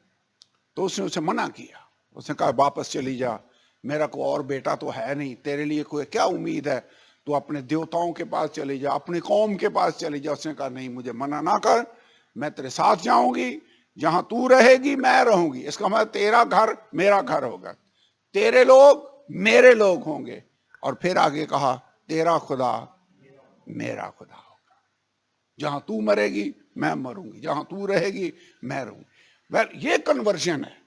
تو اس نے اسے منع کیا. اس نے کہا واپس چلی جا, میرا کوئی اور بیٹا تو ہے نہیں, تیرے لیے کوئی کیا امید ہے, تو اپنے دیوتاؤں کے پاس چلی جا, اپنی قوم کے پاس چلی جا. اس نے کہا نہیں, مجھے منع نہ کر, میں تیرے ساتھ جاؤں گی, جہاں تو رہے گی میں رہوں گی. اس کا مطلب تیرا گھر میرا گھر ہوگا, تیرے لوگ میرے لوگ ہوں گے. اور پھر آگے کہا تیرا خدا میرا خدا ہوگا, جہاں تو مرے گی میں مروں گی, جہاں تو رہے گی میں رہوں گی. یہ کنورژن ہے.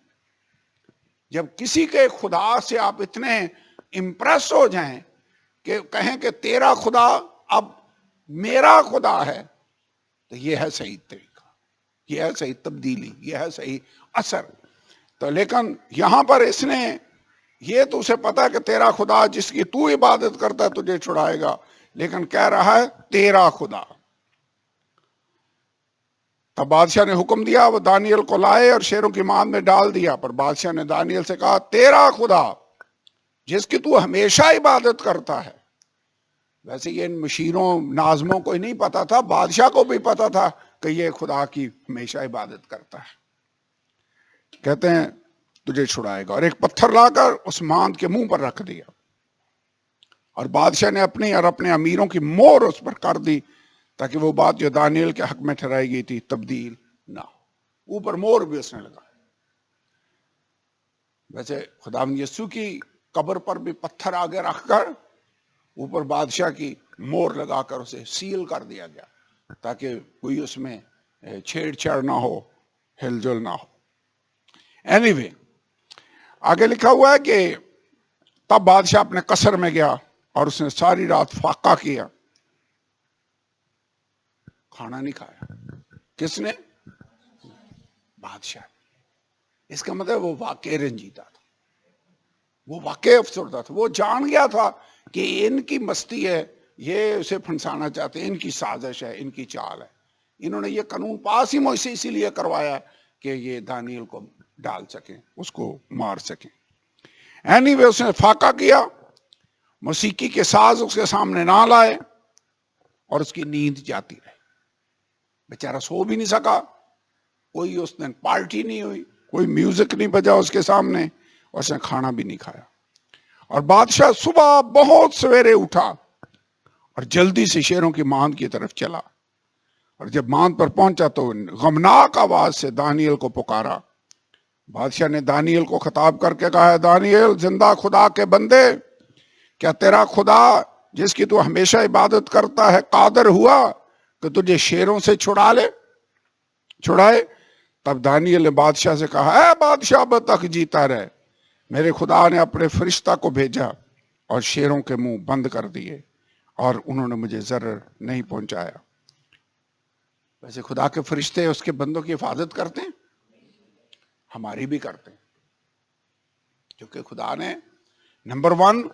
جب کسی کے خدا سے آپ اتنے امپریس ہو جائیں کہ کہیں کہ تیرا خدا اب میرا خدا ہے, تو یہ ہے صحیح طریقہ, یہ ہے صحیح تبدیلی, یہ ہے صحیح اثر. تو لیکن یہاں پر اس نے یہ تو اسے پتا کہ تیرا خدا جس کی تو عبادت کرتا ہے تجھے چھڑائے گا, لیکن کہہ رہا ہے تیرا خدا. تب بادشاہ نے حکم دیا, وہ دانیل کو لائے اور شیروں کی ماند میں ڈال دیا. پر بادشاہ نے دانیل سے کہا تیرا خدا جس کی تو ہمیشہ عبادت کرتا ہے. ویسے یہ ان مشیروں ناظموں کو ہی نہیں پتا تھا, بادشاہ کو بھی پتا تھا کہ یہ خدا کی ہمیشہ عبادت کرتا ہے. کہتے ہیں تجھے چھڑائے گا. اور ایک پتھر لا کر اس ماند کے منہ پر رکھ دیا, اور بادشاہ نے اپنی اور اپنے امیروں کی مہر اس پر کر دی, تاکہ وہ بات جو دانیل کے حق میں ٹھہرائی گئی تھی تبدیل نہ ہو. اوپر مہر بھی اس نے لگا. ویسے خدا یسوع کی قبر پر بھی پتھر آگے رکھ کر اوپر بادشاہ کی مہر لگا کر اسے سیل کر دیا گیا, تاکہ کوئی اس میں چھیڑ چھاڑ نہ ہو, ہل جل نہ ہو. اینی آگے لکھا ہوا ہے کہ تب بادشاہ اپنے قصر میں گیا اور اس نے ساری رات فاقہ کیا, کھانا نہیں کھایا. کس نے؟ بادشاہ. اس کا مطلب وہ واقعی رنجیدہ تھا, وہ واقعی افسردہ تھا. وہ جان گیا تھا کہ ان کی مستی ہے, یہ اسے پھنسانا چاہتے ہیں, ان کی سازش ہے, ان کی چال ہے. انہوں نے یہ قانون پاس ہی مجھ سے اسی لیے کروایا کہ یہ دانیل کو ڈال سکیں, اس کو مار سکیں. اینی وے اس نے فاقہ کیا, موسیقی کے ساز اس کے سامنے نہ لائے, اور اس کی نیند جاتی رہی. بیچارہ سو بھی نہیں سکا, کوئی اس دن پارٹی نہیں ہوئی, کوئی میوزک نہیں بجا اس کے سامنے, اور اس نے کھانا بھی نہیں کھایا. اور بادشاہ صبح بہت سویرے اٹھا اور جلدی سے شیروں کی ماند کی طرف چلا. اور جب ماند پر پہنچا تو غمناک آواز سے دانیل کو پکارا. بادشاہ نے دانیل کو خطاب کر کے کہا, دانیل زندہ خدا کے بندے, کیا تیرا خدا جس کی تو ہمیشہ عبادت کرتا ہے قادر ہوا کہ تجھے شیروں سے چھڑائے؟ تب دانیل نے بادشاہ سے کہا, اے بادشاہ اب تک جیتا رہے, میرے خدا نے اپنے فرشتہ کو بھیجا اور شیروں کے منہ بند کر دیے, اور انہوں نے مجھے ضرر نہیں پہنچایا. ویسے خدا کے فرشتے اس کے بندوں کی حفاظت کرتے ہیں, ہماری بھی کرتے ہیں, کیونکہ خدا نے نمبر 1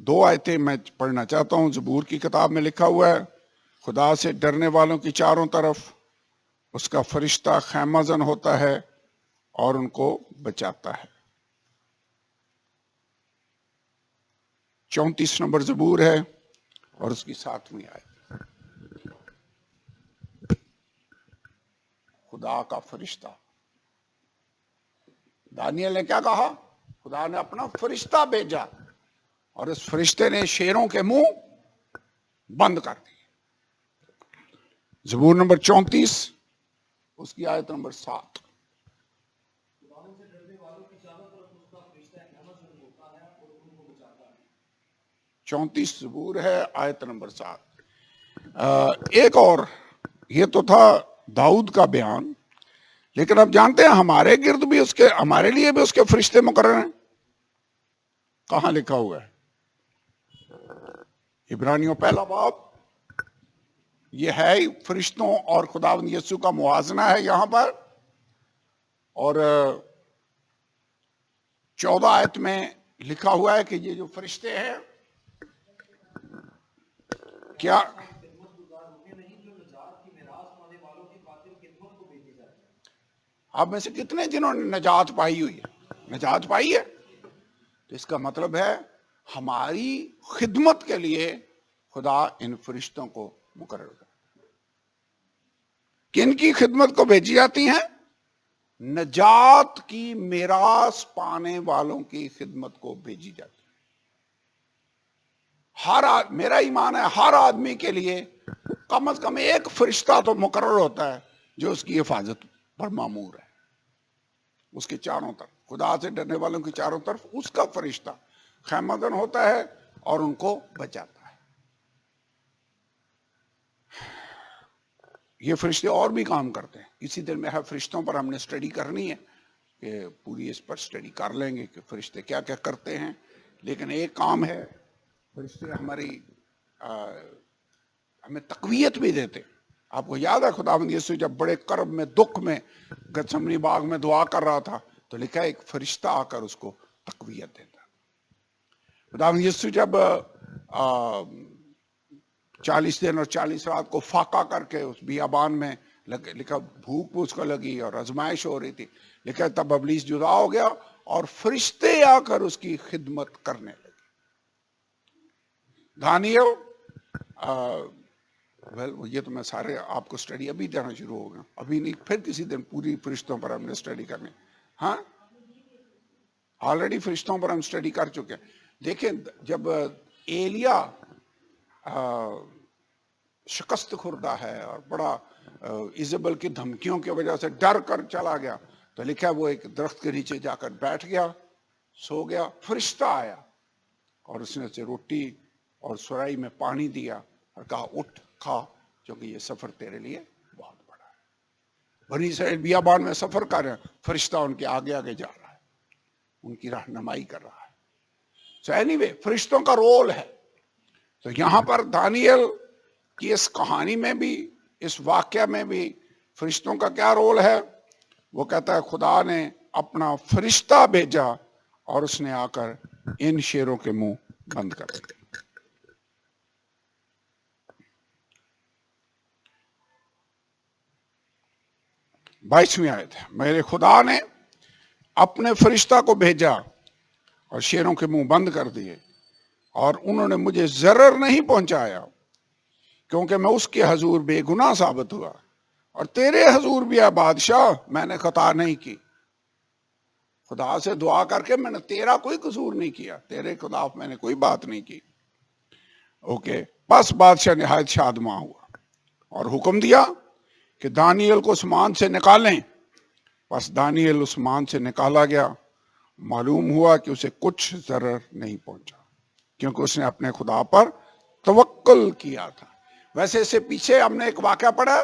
2 آیتیں میں پڑھنا چاہتا ہوں. زبور کی کتاب میں لکھا ہوا ہے, خدا سے ڈرنے والوں کی چاروں طرف اس کا فرشتہ خیمہ زن ہوتا ہے اور ان کو بچاتا ہے. 34 نمبر زبور ہے اور اس کی 7ویں آیت. خدا کا فرشتہ. دانیل نے کیا کہا؟ خدا نے اپنا فرشتہ بھیجا اور اس فرشتے نے شیروں کے منہ بند کر دیے. زبور نمبر 34 اس کی آیت نمبر 7. 34 زبور ہے آیت نمبر 7. ایک اور, یہ تو تھا داؤد کا بیان, لیکن اب جانتے ہیں ہمارے گرد بھی ہمارے لیے بھی اس کے فرشتے مقرر ہیں. کہاں لکھا ہوا ہے؟ عبرانیوں پہلا باب. یہ ہے فرشتوں اور خداوند یسوع کا موازنہ ہے یہاں پر. اور 14 آیت میں لکھا ہوا ہے کہ یہ جو فرشتے ہیں کیا خدمت گزار ہوتے نہیں جو نجات کی میراث پانے والوں کی خاطر خدمت کو بھیجے جاتے ہیں. آپ میں سے کتنے جنہوں نے نجات پائی ہوئی ہے؟ نجات پائی ہے تو اس کا مطلب ہے ہماری خدمت کے لیے خدا ان فرشتوں کو مقرر کرتا. کن کی خدمت کو بھیجی جاتی ہیں؟ نجات کی میراث پانے والوں کی خدمت کو بھیجی جاتی ہے. میرا ایمان ہے ہر آدمی کے لیے کم از کم ایک فرشتہ تو مقرر ہوتا ہے جو اس کی حفاظت پر مامور ہے. اس کے چاروں طرف خدا سے ڈرنے والوں کے چاروں طرف اس کا فرشتہ خیمہ ہوتا ہے اور ان کو بچاتا ہے. یہ فرشتے اور بھی کام کرتے ہیں. اسی دن میں فرشتوں پر ہم نے اسٹڈی کرنی ہے کہ پوری اس پر اسٹڈی کر لیں گے کہ فرشتے کیا کیا کرتے ہیں. لیکن ایک کام ہے فرشتے ہمیں تقویت بھی دیتے. آپ کو یاد ہے خداوند یسوع جب بڑے کرب میں دکھ میں گتسمنی باغ میں دعا کر رہا تھا تو لکھا ہے ایک فرشتہ آ کر اس کو تقویت دیتا. خداوند یسوع جب 40 دن اور 40 رات کو فاقہ کر کے اس بیابان میں لکھا بھوک اس کو لگی اور آزمائش ہو رہی تھی، لکھا تب ابلیس جدا ہو گیا اور فرشتے آ کر اس کی خدمت کرنے لگے. دانیل یہ تو میں سارے آپ کو اسٹڈی ابھی دینا شروع ہو گیا، ابھی نہیں، پھر کسی دن پوری فرشتوں پر ہم نے اسٹڈی کرنی. ہاں آلریڈی فرشتوں پر ہم اسٹڈی کر چکے ہیں. دیکھیں جب ایلیا شکست خوردہ ہے اور بڑا ایزبل کی دھمکیوں کی وجہ سے ڈر کر چلا گیا تو لکھا وہ ایک درخت کے نیچے جا کر بیٹھ گیا، سو گیا. فرشتہ آیا اور اس نے اسے روٹی اور سرائی میں پانی دیا اور کہا اٹھ کھا کیونکہ یہ سفر تیرے لیے بہت بڑا ہے. بنی اسرائیل بیابان میں سفر کر رہے ہیں، فرشتہ ان کے آگے آگے جا رہا ہے، ان کی رہنمائی کر رہا ہے. So anyway فرشتوں کا رول ہے. تو یہاں پر دانیل کی اس کہانی میں بھی اس واقعہ میں بھی فرشتوں کا کیا رول ہے؟ وہ کہتا ہے خدا نے اپنا فرشتہ بھیجا اور اس نے آ کر ان شیروں کے منہ بند کر دیا. 22ویں آیت ہے، میرے خدا نے اپنے فرشتہ کو بھیجا اور شیروں کے منہ بند کر دیے اور انہوں نے مجھے ضرر نہیں پہنچایا کیونکہ میں اس کے حضور بے گناہ ثابت ہوا اور تیرے حضور بھی ہے بادشاہ میں نے خطا نہیں کی. خدا سے دعا کر کے میں نے تیرا کوئی قصور نہیں کیا، تیرے خلاف میں نے کوئی بات نہیں کی. اوکے بس بادشاہ نہایت شادماں ہوا اور حکم دیا کہ دانیل کو عثمان سے نکالیں. بس دانیل عثمان سے نکالا گیا، معلوم ہوا کہ اسے کچھ ضرر نہیں پہنچا کیونکہ اس نے اپنے خدا پر توکل کیا تھا. ویسے اس سے پیچھے ہم نے ایک واقعہ پڑھا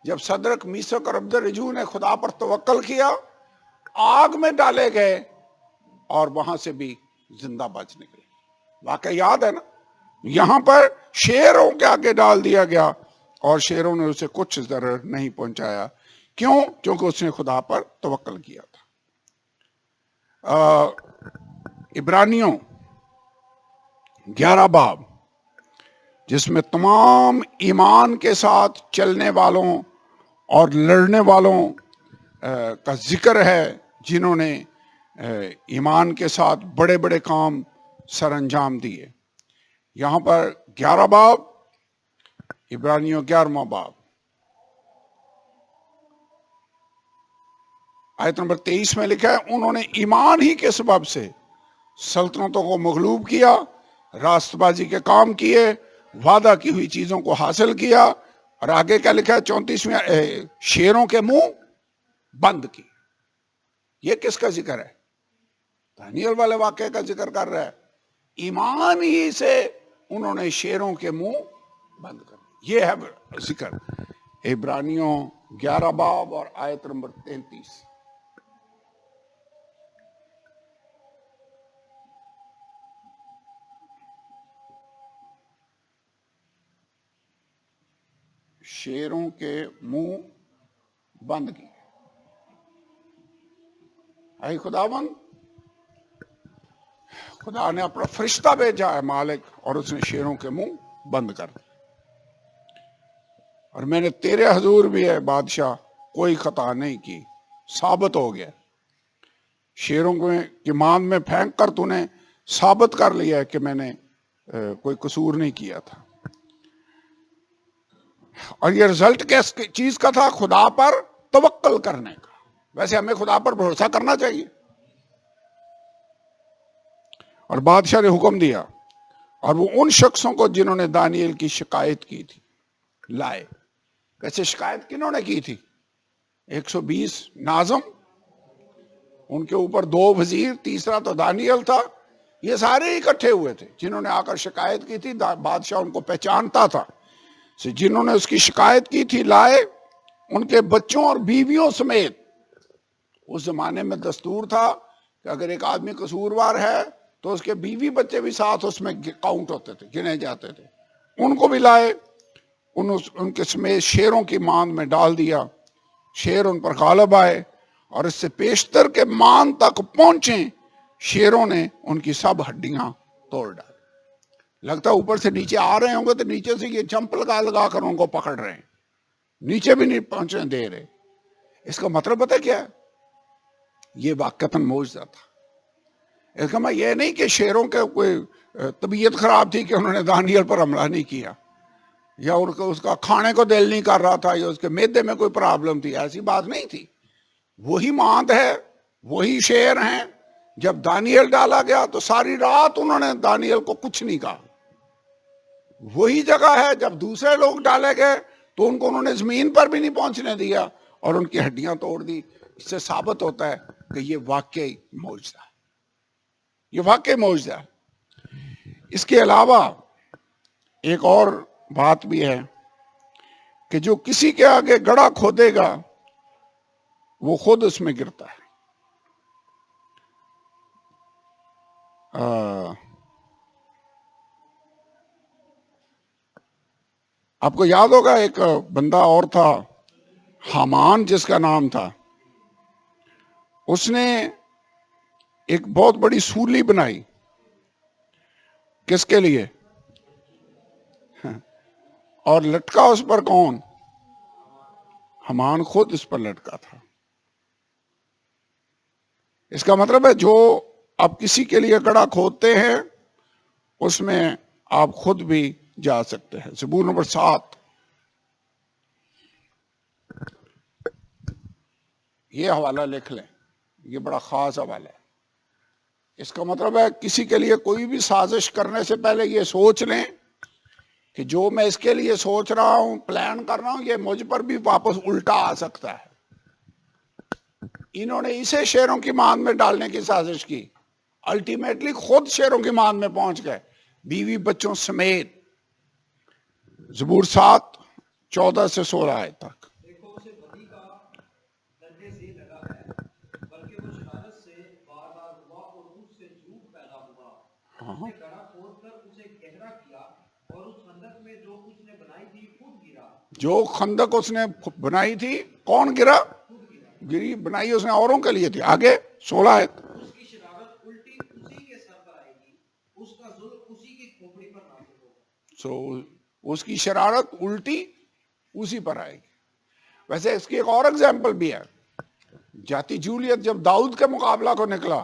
جب صدرک میثاق اور عبدالرجوع نے خدا پر توکل کیا، آگ میں ڈالے گئے اور وہاں سے بھی زندہ بچ نکلے. واقعہ یاد ہے نا؟ یہاں پر شیروں کے آگے ڈال دیا گیا اور شیروں نے اسے کچھ ضرر نہیں پہنچایا. کیوں؟ کیونکہ اس نے خدا پر توکل کیا تھا. عبرانیوں 11 باب جس میں تمام ایمان کے ساتھ چلنے والوں اور لڑنے والوں کا ذکر ہے جنہوں نے ایمان کے ساتھ بڑے بڑے کام سر انجام دیے. یہاں پر 11 باب عبرانیوں 11واں باب آیت نمبر 23 میں لکھا ہے انہوں نے ایمان ہی کے سبب سے سلطنتوں کو مغلوب کیا، راست بازی کے کام کیے، وعدہ کی ہوئی چیزوں کو حاصل کیا. اور آگے کیا لکھا ہے 34ویں شیروں کے منہ بند کی. یہ کس کا ذکر ہے؟ دانیل والے واقعے کا ذکر کر رہا ہے. ایمان ہی سے انہوں نے شیروں کے منہ بند کر. یہ ہے ذکر. عبرانیوں 11 باب اور آیت نمبر 33. شیروں کے منہ بند کیے. اے خداوند، خدا نے اپنا فرشتہ بھیجا ہے مالک، اور اس نے شیروں کے منہ بند کر دیے. اور میں نے تیرے حضور بھی ہے بادشاہ کوئی خطا نہیں کی. ثابت ہو گیا، شیروں کی مان میں پھینک کر تو نے ثابت کر لیا ہے کہ میں نے کوئی قصور نہیں کیا تھا. اور یہ رزلٹ کس چیز کا تھا؟ خدا پر توکل کرنے کا. ویسے ہمیں خدا پر بھروسہ کرنا چاہیے. اور بادشاہ نے حکم دیا، اور وہ ان شخصوں کو جنہوں نے دانیل کی شکایت کی تھی لائے. ویسے شکایت کنہوں نے کی تھی؟ 120 ناظم، ان کے اوپر 2 وزیر، تیسرا تو دانیل تھا. یہ سارے اکٹھے ہوئے تھے جنہوں نے آ کر شکایت کی تھی. بادشاہ ان کو پہچانتا تھا. جنہوں نے اس کی شکایت کی تھی لائے، ان کے بچوں اور بیویوں سمیت. اس زمانے میں دستور تھا کہ اگر ایک آدمی قصوروار ہے تو اس کے بیوی بچے بھی ساتھ اس میں کاؤنٹ ہوتے تھے، گنے جاتے تھے. ان کو بھی لائے، ان کے سمیت شیروں کی مان میں ڈال دیا. شیر ان پر غالب آئے اور اس سے پیشتر کے مان تک پہنچے. شیروں نے ان کی سب ہڈیاں توڑ ڈالی. لگتا اوپر سے نیچے آ رہے ہوں گے تو نیچے سے یہ جمپ لگا کر ان کو پکڑ رہے ہیں، نیچے بھی نہیں پہنچنے دے رہے. اس کا مطلب پتہ کیا ہے؟ یہ واقعتاً معجزہ تھا. اس کا مطلب یہ نہیں کہ شیروں کے کوئی طبیعت خراب تھی کہ انہوں نے دانیل پر حملہ نہیں کیا، یا اس کا کھانے کو دل نہیں کر رہا تھا، یا اس کے معدے میں کوئی پرابلم تھی. ایسی بات نہیں تھی. وہی ماند ہے، وہی شیر ہیں. جب دانیل ڈالا گیا تو ساری رات انہوں نے دانیل کو کچھ نہیں کہا. وہی جگہ ہے جب دوسرے لوگ ڈالے گئے تو ان کو انہوں نے زمین پر بھی نہیں پہنچنے دیا اور ان کی ہڈیاں توڑ دی. اس سے ثابت ہوتا ہے کہ یہ واقعی معجزہ ہے. یہ واقعی معجزہ ہے. اس کے علاوہ ایک اور بات بھی ہے کہ جو کسی کے آگے گڑھا کھودے گا وہ خود اس میں گرتا ہے. آپ کو یاد ہوگا ایک بندہ اور تھا، حامان جس کا نام تھا. اس نے ایک بہت بڑی سولی بنائی. کس کے لیے؟ اور لٹکا اس پر کون؟ حامان خود اس پر لٹکا تھا. اس کا مطلب ہے جو آپ کسی کے لیے گڑھا کھودتے ہیں اس میں آپ خود بھی جا سکتے ہیں. زبور نمبر 7. یہ حوالہ لکھ لیں، یہ بڑا خاص حوالہ ہے. اس کا مطلب ہے کسی کے لیے کوئی بھی سازش کرنے سے پہلے یہ سوچ لیں کہ جو میں اس کے لیے سوچ رہا ہوں، پلان کر رہا ہوں، یہ مجھ پر بھی واپس الٹا آ سکتا ہے. انہوں نے اسے شیروں کی مان میں ڈالنے کی سازش کی. الٹیمیٹلی خود شیروں کی مان میں پہنچ گئے، بیوی بچوں سمیت. زبور 7 14 سے 16 آئے تک. دیکھو اسے بدی کا درجے سے لگا ہے، بلکہ وہ شرارت سے باردار ہوا اور اس سے جھوٹ پیدا ہوا. اس نے گڑھا کھود کر اسے گہرا کیا اور اس خندق میں جو اس نے بنائی تھی خود گرا. جو خندق اس نے بنائی تھی کون گرا؟ خود گرا. گری بنائی اس نے اوروں کے لیے تھی. آگے 16 آئے. اس کی شرارت الٹی اسی کے سر پر آئے گی، اس کا ظلم اسی کی کھوپڑی پر نازل ہوگا. اس کی شرارت الٹی اسی پر آئے گی. ویسے اس کی ایک اور ایگزامپل بھی ہے. جاتی جولیت جب داؤد کے مقابلہ کو نکلا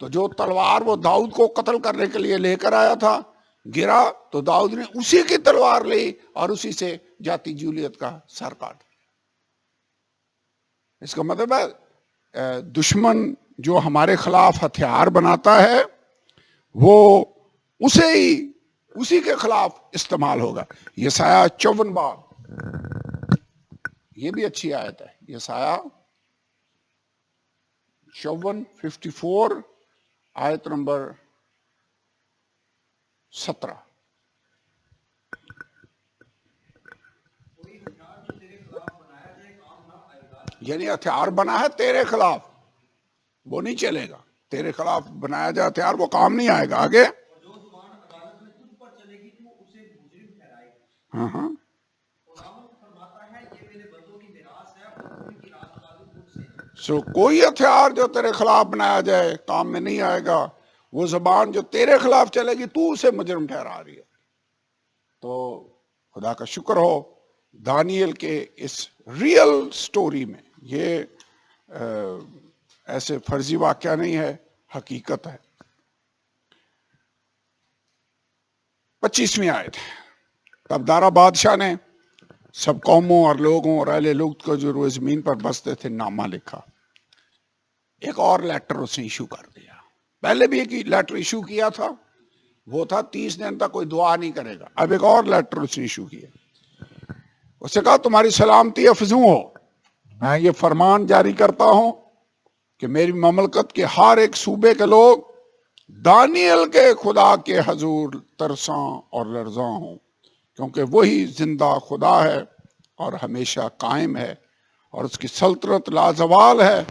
تو جو تلوار وہ داؤد کو قتل کرنے کے لیے لے کر آیا تھا گرا، تو داؤد نے اسی کی تلوار لی اور اسی سے جاتی جولیت کا سر کاٹ. اس کا مطلب ہے دشمن جو ہمارے خلاف ہتھیار بناتا ہے وہ اسی کے خلاف استعمال ہوگا. یسایہ 54 باب، یہ بھی اچھی آیت ہے. یسایہ 54 آیت نمبر 17. کوئی ہتھیار جو تیرے یعنی ہتھیار بنا ہے تیرے خلاف، وہ نہیں چلے گا. تیرے خلاف بنایا جائے ہتھیار، وہ کام نہیں آئے گا. آگے اور جو زبان عدالت میں تجھ پر چلے گی تو اسے مجرم ٹھہرائے گی. ہاں ہاں خداوند فرماتا ہے یہ میرے بندوں کی میراث ہے اور ان کی راست بازی مجھ سے ہے. سو کوئی ہتھیار جو تیرے خلاف بنایا جائے کام میں نہیں آئے گا. وہ زبان جو تیرے خلاف چلے گی تو اسے مجرم ٹھہرا رہی ہے. تو خدا کا شکر ہو دانیل کے اس ریئل سٹوری میں، یہ ایسے فرضی واقعہ نہیں ہے، حقیقت ہے. 25ویں آیت. تب دارا بادشاہ نے سب قوموں اور لوگوں اور اہل لوگ کو جو روئے زمین پر بستے تھے نامہ لکھا. ایک اور لیٹر اس نے ایشو کر دیا. پہلے بھی ایک لیٹر ایشو کیا تھا، وہ تھا 30 دن تک کوئی دعا نہیں کرے گا. اب ایک اور لیٹر اس نے ایشو کیا. اس نے کہا تمہاری سلامتی افزوں ہو، میں یہ فرمان جاری کرتا ہوں کہ میری مملکت کے ہر ایک صوبے کے لوگ دانیل کے خدا کے حضور ترساں اور لرزاں ہوں، کیونکہ وہی زندہ خدا ہے اور ہمیشہ قائم ہے، اور اس کی سلطنت لازوال ہے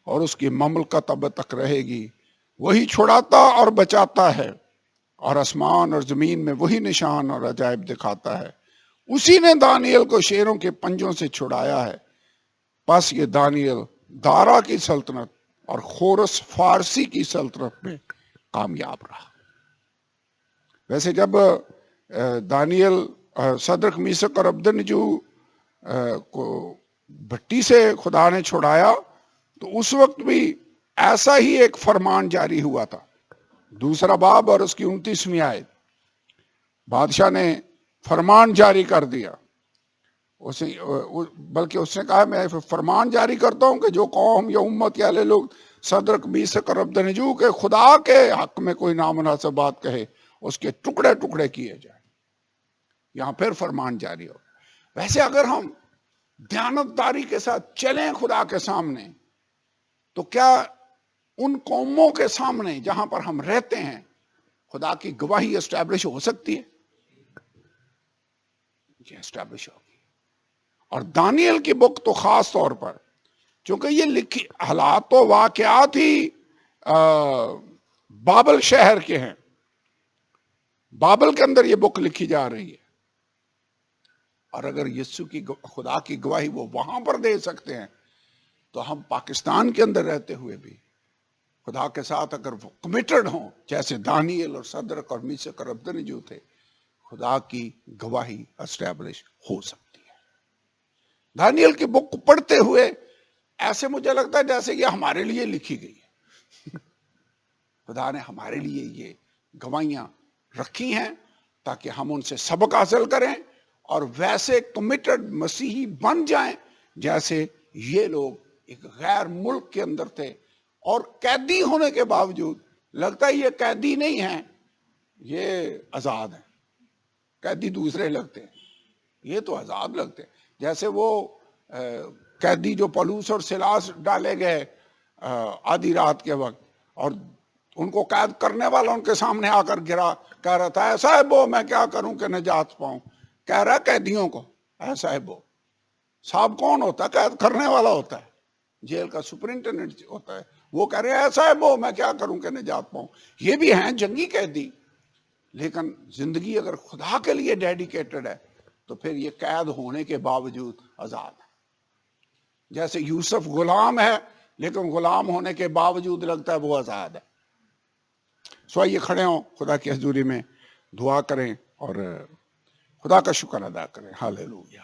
اور اس کی مملکت اب تک رہے گی. وہی چھڑاتا اور بچاتا ہے، اور آسمان اور زمین میں وہی نشان اور عجائب دکھاتا ہے. اسی نے دانیل کو شیروں کے پنجوں سے چھڑایا ہے. پس یہ دانیل دارا کی سلطنت اور خورس فارسی کی سلطنت میں کامیاب رہا. ویسے جب دانیل صدرک میثق اور عبدنجو کو بھٹی سے خدا نے چھڑایا تو اس وقت بھی ایسا ہی ایک فرمان جاری ہوا تھا. 2 باب اور اس کی 29ویں آیت. بادشاہ نے فرمان جاری کر دیا. بلکہ اس نے کہا میں فرمان جاری کرتا ہوں کہ جو قوم یا امت یا لوگ صدرک میثق اور عبدنجو کے خدا کے حق میں کوئی نامناسب بات کہے اس کے ٹکڑے ٹکڑے کیے جائیں. یہاں پھر فرمان جاری ہو. ویسے اگر ہم دیانتداری کے ساتھ چلیں خدا کے سامنے تو کیا ان قوموں کے سامنے جہاں پر ہم رہتے ہیں خدا کی گواہی اسٹیبلش ہو سکتی ہے؟ یہ اسٹیبلش ہوگی. اور دانیل کی بک تو خاص طور پر، چونکہ یہ لکھی حالات و واقعات ہی بابل شہر کے ہیں، بابل کے اندر یہ بک لکھی جا رہی ہے. اور اگر یسوع کی خدا کی گواہی وہ وہاں پر دے سکتے ہیں تو ہم پاکستان کے اندر رہتے ہوئے بھی خدا کے ساتھ اگر وہ کمیٹڈ ہوں جیسے دانیل اور صدرک اور میثق اور عبدنجو تھے، خدا کی گواہی اسٹیبلش ہو سکتی ہے. دانیل کی بک کو پڑھتے ہوئے ایسے مجھے لگتا ہے جیسے یہ ہمارے لیے لکھی گئی ہے. خدا نے ہمارے لیے یہ گواہیاں رکھی ہیں تاکہ ہم ان سے سبق حاصل کریں اور ویسے کمیٹڈ مسیحی بن جائیں جیسے یہ لوگ ایک غیر ملک کے اندر تھے اور قیدی ہونے کے باوجود لگتا ہے یہ قیدی نہیں ہیں، یہ آزاد ہیں. قیدی دوسرے لگتے ہیں، یہ تو آزاد لگتے ہیں. جیسے وہ قیدی جو پولوس اور سلاس ڈالے گئے آدھی رات کے وقت اور ان کو قید کرنے والا ان کے سامنے آ کر گرا، کہہ رہا تھا اے صاحبو میں کیا کروں کہ نجات پاؤں. کہہ رہا قیدیوں کو اے صاحبو. صاحب کون ہوتا ہے؟ قید کرنے والا ہوتا ہے، جیل کا سپرنٹینڈنٹ ہوتا ہے. وہ کہہ رہے ہیں اے صاحبو میں کیا کروں کہ نجات پاؤں. یہ بھی ہیں جنگی قیدی، لیکن زندگی اگر خدا کے لیے ڈیڈیکیٹڈ ہے تو پھر یہ قید ہونے کے باوجود آزاد ہے. جیسے یوسف غلام ہے لیکن غلام ہونے کے باوجود لگتا ہے وہ آزاد ہے. سو آئیے کھڑے ہوں، خدا کی حضوری میں دعا کریں اور خدا کا شکر ادا کریں. ہاللیلویا.